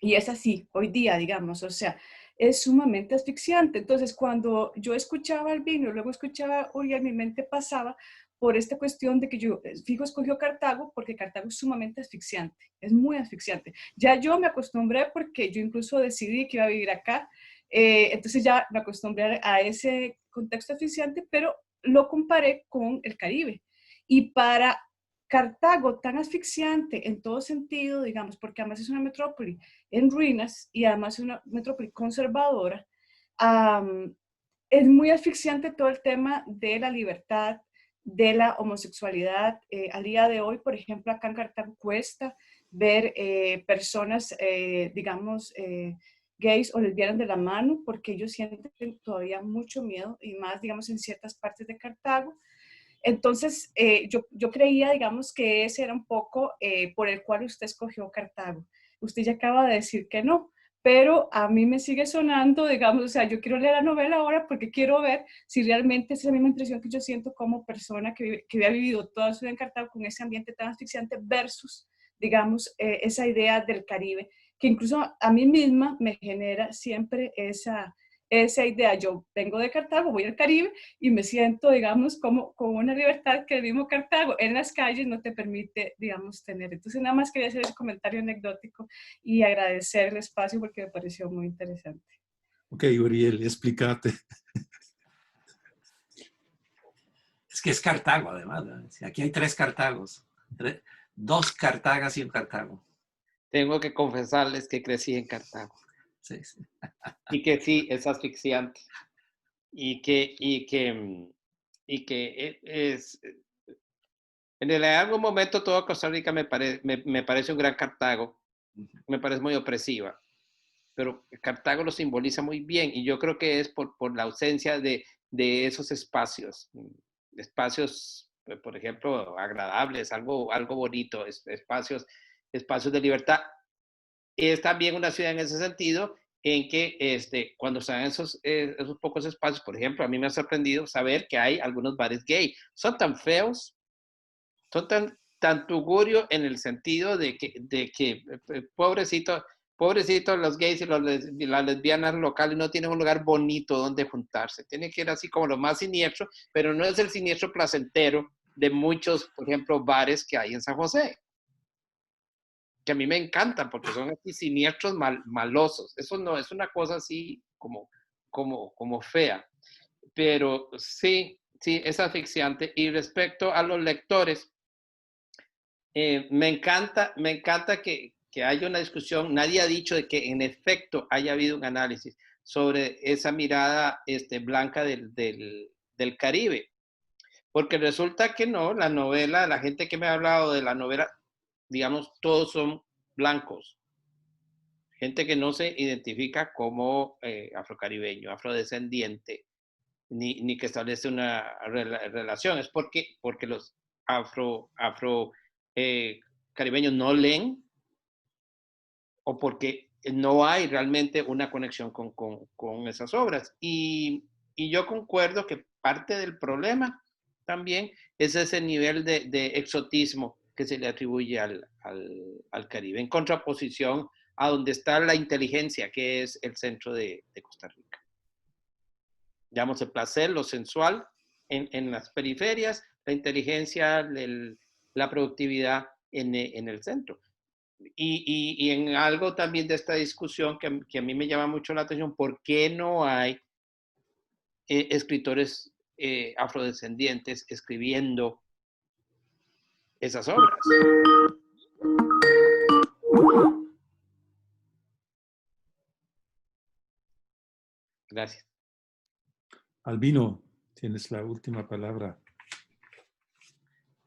S9: Y es así, hoy día, digamos, o sea, es sumamente asfixiante. Entonces, cuando yo escuchaba al Albino, luego escuchaba a Uriel, mi mente pasaba por esta cuestión de que yo, fijo, escogió Cartago porque Cartago es sumamente asfixiante, es muy asfixiante. Ya yo me acostumbré porque yo incluso decidí que iba a vivir acá, entonces ya me acostumbré a ese contexto asfixiante, pero lo comparé con el Caribe. Y para Cartago, tan asfixiante en todo sentido, digamos, porque además es una metrópoli en ruinas y además es una metrópoli conservadora, es muy asfixiante todo el tema de la libertad, de la homosexualidad. Al día de hoy, por ejemplo, acá en Cartago cuesta ver personas, digamos, gays o lesbianas de la mano, porque ellos sienten todavía mucho miedo, y más, digamos, en ciertas partes de Cartago. Entonces, yo creía, digamos, que ese era un poco por el cual usted escogió Cartago. Usted ya acaba de decir que no, pero a mí me sigue sonando, digamos, o sea, yo quiero leer la novela ahora porque quiero ver si realmente es la misma impresión que yo siento como persona que había vivido toda su vida en Cartago con ese ambiente tan asfixiante versus digamos, esa idea del Caribe, que incluso a mí misma me genera siempre esa idea. Yo vengo de Cartago, voy al Caribe y me siento, digamos, como con una libertad que el mismo Cartago en las calles no te permite, digamos, tener. Entonces, nada más quería hacer ese comentario anecdótico y agradecer el espacio porque me pareció muy interesante.
S3: Ok, Uriel, explícate.
S2: Es que es Cartago, además, ¿no? Aquí hay 3 Cartagos. 2 Cartagas y un Cartago.
S6: Tengo que confesarles que crecí en Cartago.
S2: Sí, sí.
S6: Y que sí, es asfixiante. Y que es... En algún momento toda Costa Rica me parece un gran Cartago. Me parece muy opresiva. Pero Cartago lo simboliza muy bien. Y yo creo que es por la ausencia de esos espacios. Espacios, por ejemplo, agradables, algo bonito, espacios de libertad. Es también una ciudad en ese sentido en que cuando están esos pocos espacios, por ejemplo, a mí me ha sorprendido saber que hay algunos bares gay. Son tan feos, son tan tugurio en el sentido de que pobrecitos los gays y las lesbianas locales no tienen un lugar bonito donde juntarse. Tiene que ir así como lo más siniestro, pero no es el siniestro placentero de muchos, por ejemplo, bares que hay en San José, que a mí me encantan porque son así siniestros malosos. Eso no, es una cosa así como fea. Pero sí, es asfixiante. Y respecto a los lectores, me encanta que haya una discusión. Nadie ha dicho de que en efecto haya habido un análisis sobre esa mirada blanca del Caribe. Porque resulta que no, la novela, la gente que me ha hablado de la novela, digamos, todos son blancos. Gente que no se identifica como afrocaribeño, afrodescendiente, ni que establece una relación. Es porque los caribeños no leen o porque no hay realmente una conexión con esas obras. Y yo concuerdo que parte del problema también es ese nivel de exotismo que se le atribuye al Caribe, en contraposición a donde está la inteligencia, que es el centro de Costa Rica. Digamos, el placer, lo sensual en las periferias, la inteligencia, la productividad en el centro. Y en algo también de esta discusión que a mí me llama mucho la atención, ¿por qué no hay escritores afrodescendientes escribiendo esas obras? Gracias.
S3: Albino, tienes la última palabra.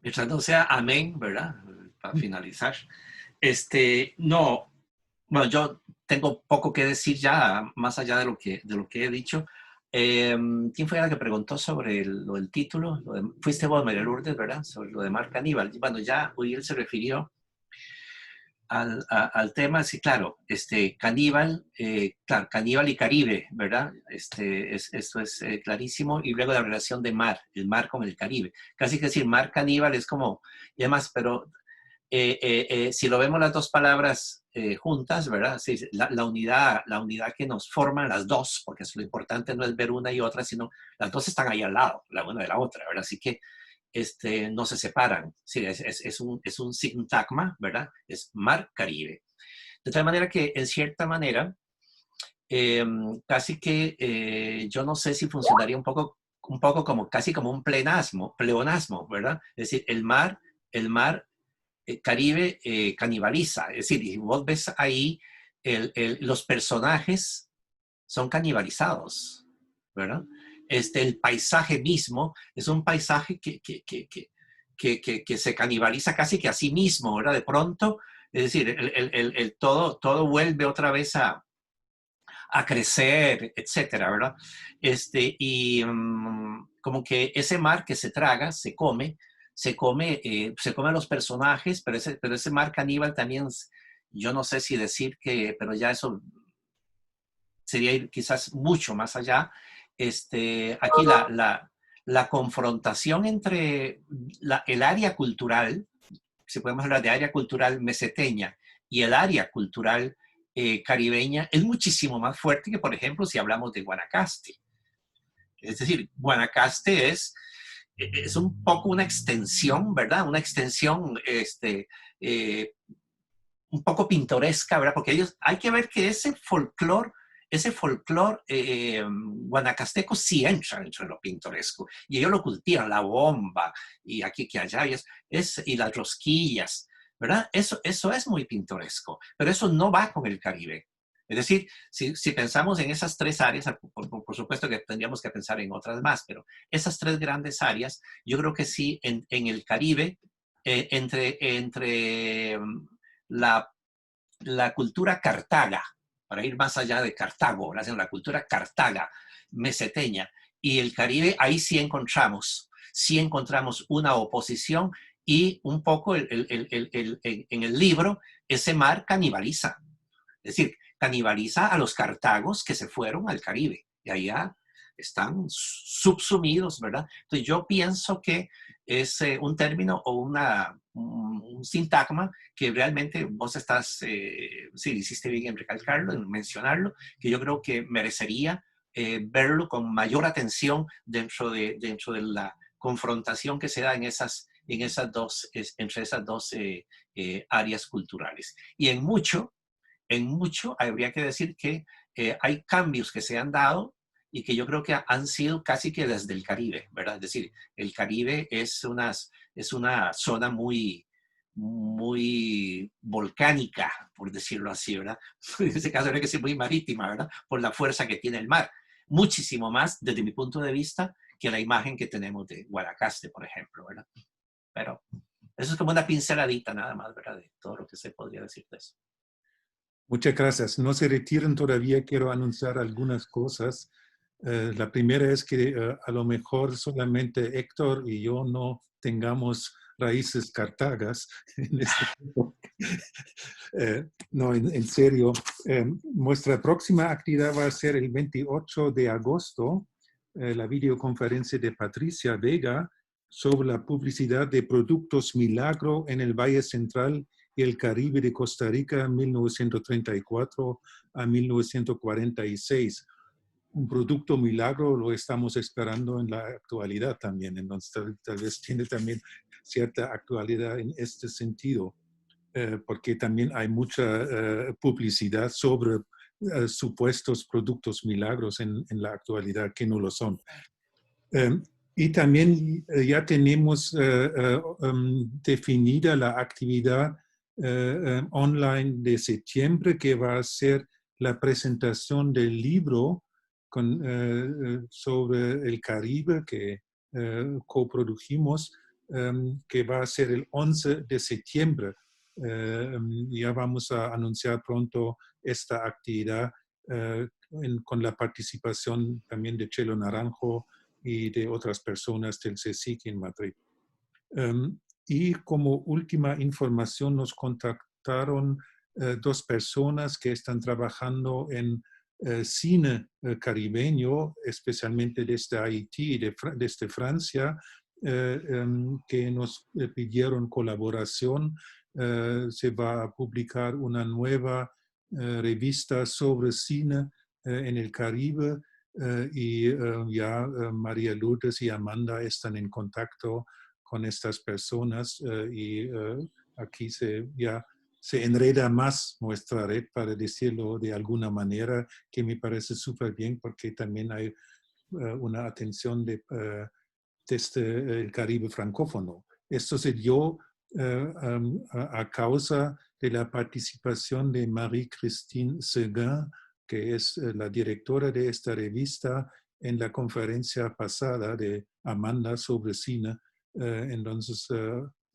S2: Mientras no sea amén, ¿verdad? Para finalizar. No, bueno, yo tengo poco que decir ya, más allá de lo que he dicho. ¿Quién fue la que preguntó sobre lo del título? Fuiste vos, María Lourdes, ¿verdad? Sobre lo de Mar Caníbal. Bueno, ya Uriel se refirió al tema. Sí, claro, Caníbal, claro, Caníbal y Caribe, ¿verdad? Esto es clarísimo. Y luego la relación de mar, el mar con el Caribe. Casi que decir Mar Caníbal es como, y además, pero si lo vemos las dos palabras juntas, ¿verdad? Sí, la unidad que nos forman las dos, porque lo importante no es ver una y otra, sino las dos están ahí al lado, la una de la otra, ¿verdad? Así que no se separan. Sí, es un sintagma, ¿verdad? Es mar Caribe. De tal manera que, en cierta manera, casi que yo no sé si funcionaría un poco como casi como un pleonasmo, ¿verdad? Es decir, el mar Caribe canibaliza. Es decir, y vos ves ahí los personajes son canibalizados, ¿verdad? El paisaje mismo es un paisaje que se canibaliza casi que a sí mismo, ¿verdad? De pronto, es decir, todo vuelve otra vez a crecer, etcétera, ¿verdad? Y como que ese mar que se traga, se come a los personajes, pero ese mar caníbal también, yo no sé si decir pero ya eso sería ir quizás mucho más allá. Aquí la confrontación entre el área cultural, si podemos hablar de área cultural meseteña y el área cultural caribeña, es muchísimo más fuerte que, por ejemplo, si hablamos de Guanacaste. Es decir, Guanacaste es un poco una extensión, ¿verdad? Una extensión un poco pintoresca, ¿verdad? Porque ellos, hay que ver que ese folclore guanacasteco sí entra dentro de lo pintoresco. Y ellos lo cultivan, la bomba, y aquí que allá, y las rosquillas, ¿verdad? Eso es muy pintoresco, pero eso no va con el Caribe. Es decir, si pensamos en esas tres áreas, por supuesto que tendríamos que pensar en otras más, pero esas tres grandes áreas, yo creo que sí, en el Caribe, entre la cultura Cartaga, para ir más allá de Cartago, la cultura Cartaga, meseteña, y el Caribe, ahí sí encontramos una oposición y un poco en el libro, ese mar canibaliza. Es decir, canibaliza a los cartagos que se fueron al Caribe y allá están subsumidos, ¿verdad? Entonces yo pienso que es un término o un sintagma que realmente vos estás, sí, hiciste bien en recalcarlo, en mencionarlo, que yo creo que merecería verlo con mayor atención dentro de la confrontación que se da entre esas dos áreas culturales. Y en mucho habría que decir que hay cambios que se han dado y que yo creo que han sido casi que desde el Caribe, ¿verdad? Es decir, el Caribe es una zona muy volcánica, por decirlo así, ¿verdad? En este caso habría que ser muy marítima, ¿verdad? Por la fuerza que tiene el mar. Muchísimo más, desde mi punto de vista, que la imagen que tenemos de Guanacaste, por ejemplo, ¿verdad? Pero eso es como una pinceladita nada más, ¿verdad? De todo lo que se podría decir de eso.
S3: Muchas gracias. No se retiren todavía, quiero anunciar algunas cosas. La primera es que a lo mejor solamente Héctor y yo no tengamos raíces cartagas en este tiempo. No, en serio. Nuestra próxima actividad va a ser el 28 de agosto, la videoconferencia de Patricia Vega sobre la publicidad de productos Milagro en el Valle Central y el Caribe de Costa Rica 1934 a 1946. Un producto Milagro lo estamos esperando en la actualidad también, entonces tal vez tiene también cierta actualidad en este sentido, porque también hay mucha publicidad sobre supuestos productos Milagros en la actualidad que no lo son. Y también ya tenemos definida la actividad online de septiembre, que va a ser la presentación del libro sobre el Caribe que coprodujimos, que va a ser el 11 de septiembre. Ya vamos a anunciar pronto esta actividad con la participación también de Chelo Naranjo y de otras personas del CSIC en Madrid. Y como última información nos contactaron dos personas que están trabajando en cine caribeño, especialmente desde Haití y desde Francia, que nos pidieron colaboración. Se va a publicar una nueva revista sobre cine en el Caribe y ya María Lourdes y Amanda están en contacto con estas personas y aquí ya se enreda más nuestra red, para decirlo de alguna manera, que me parece súper bien, porque también hay una atención desde el Caribe francófono. Esto se dio a causa de la participación de Marie-Christine Seguin, que es la directora de esta revista, en la conferencia pasada de Amanda sobre cine. Entonces,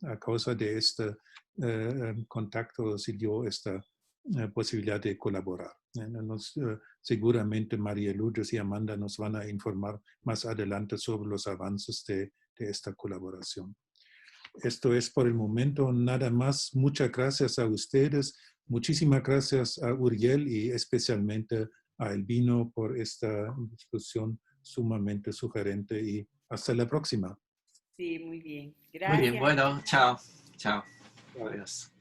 S3: a causa de este contacto se dio esta posibilidad de colaborar. Seguramente María Lourdes y Amanda nos van a informar más adelante sobre los avances de esta colaboración. Esto es por el momento nada más. Muchas gracias a ustedes. Muchísimas gracias a Uriel y especialmente a Albino por esta discusión sumamente sugerente, y hasta la próxima.
S11: Sí, muy bien. Gracias.
S2: Muy bien, bueno, chao. Chao. Adiós.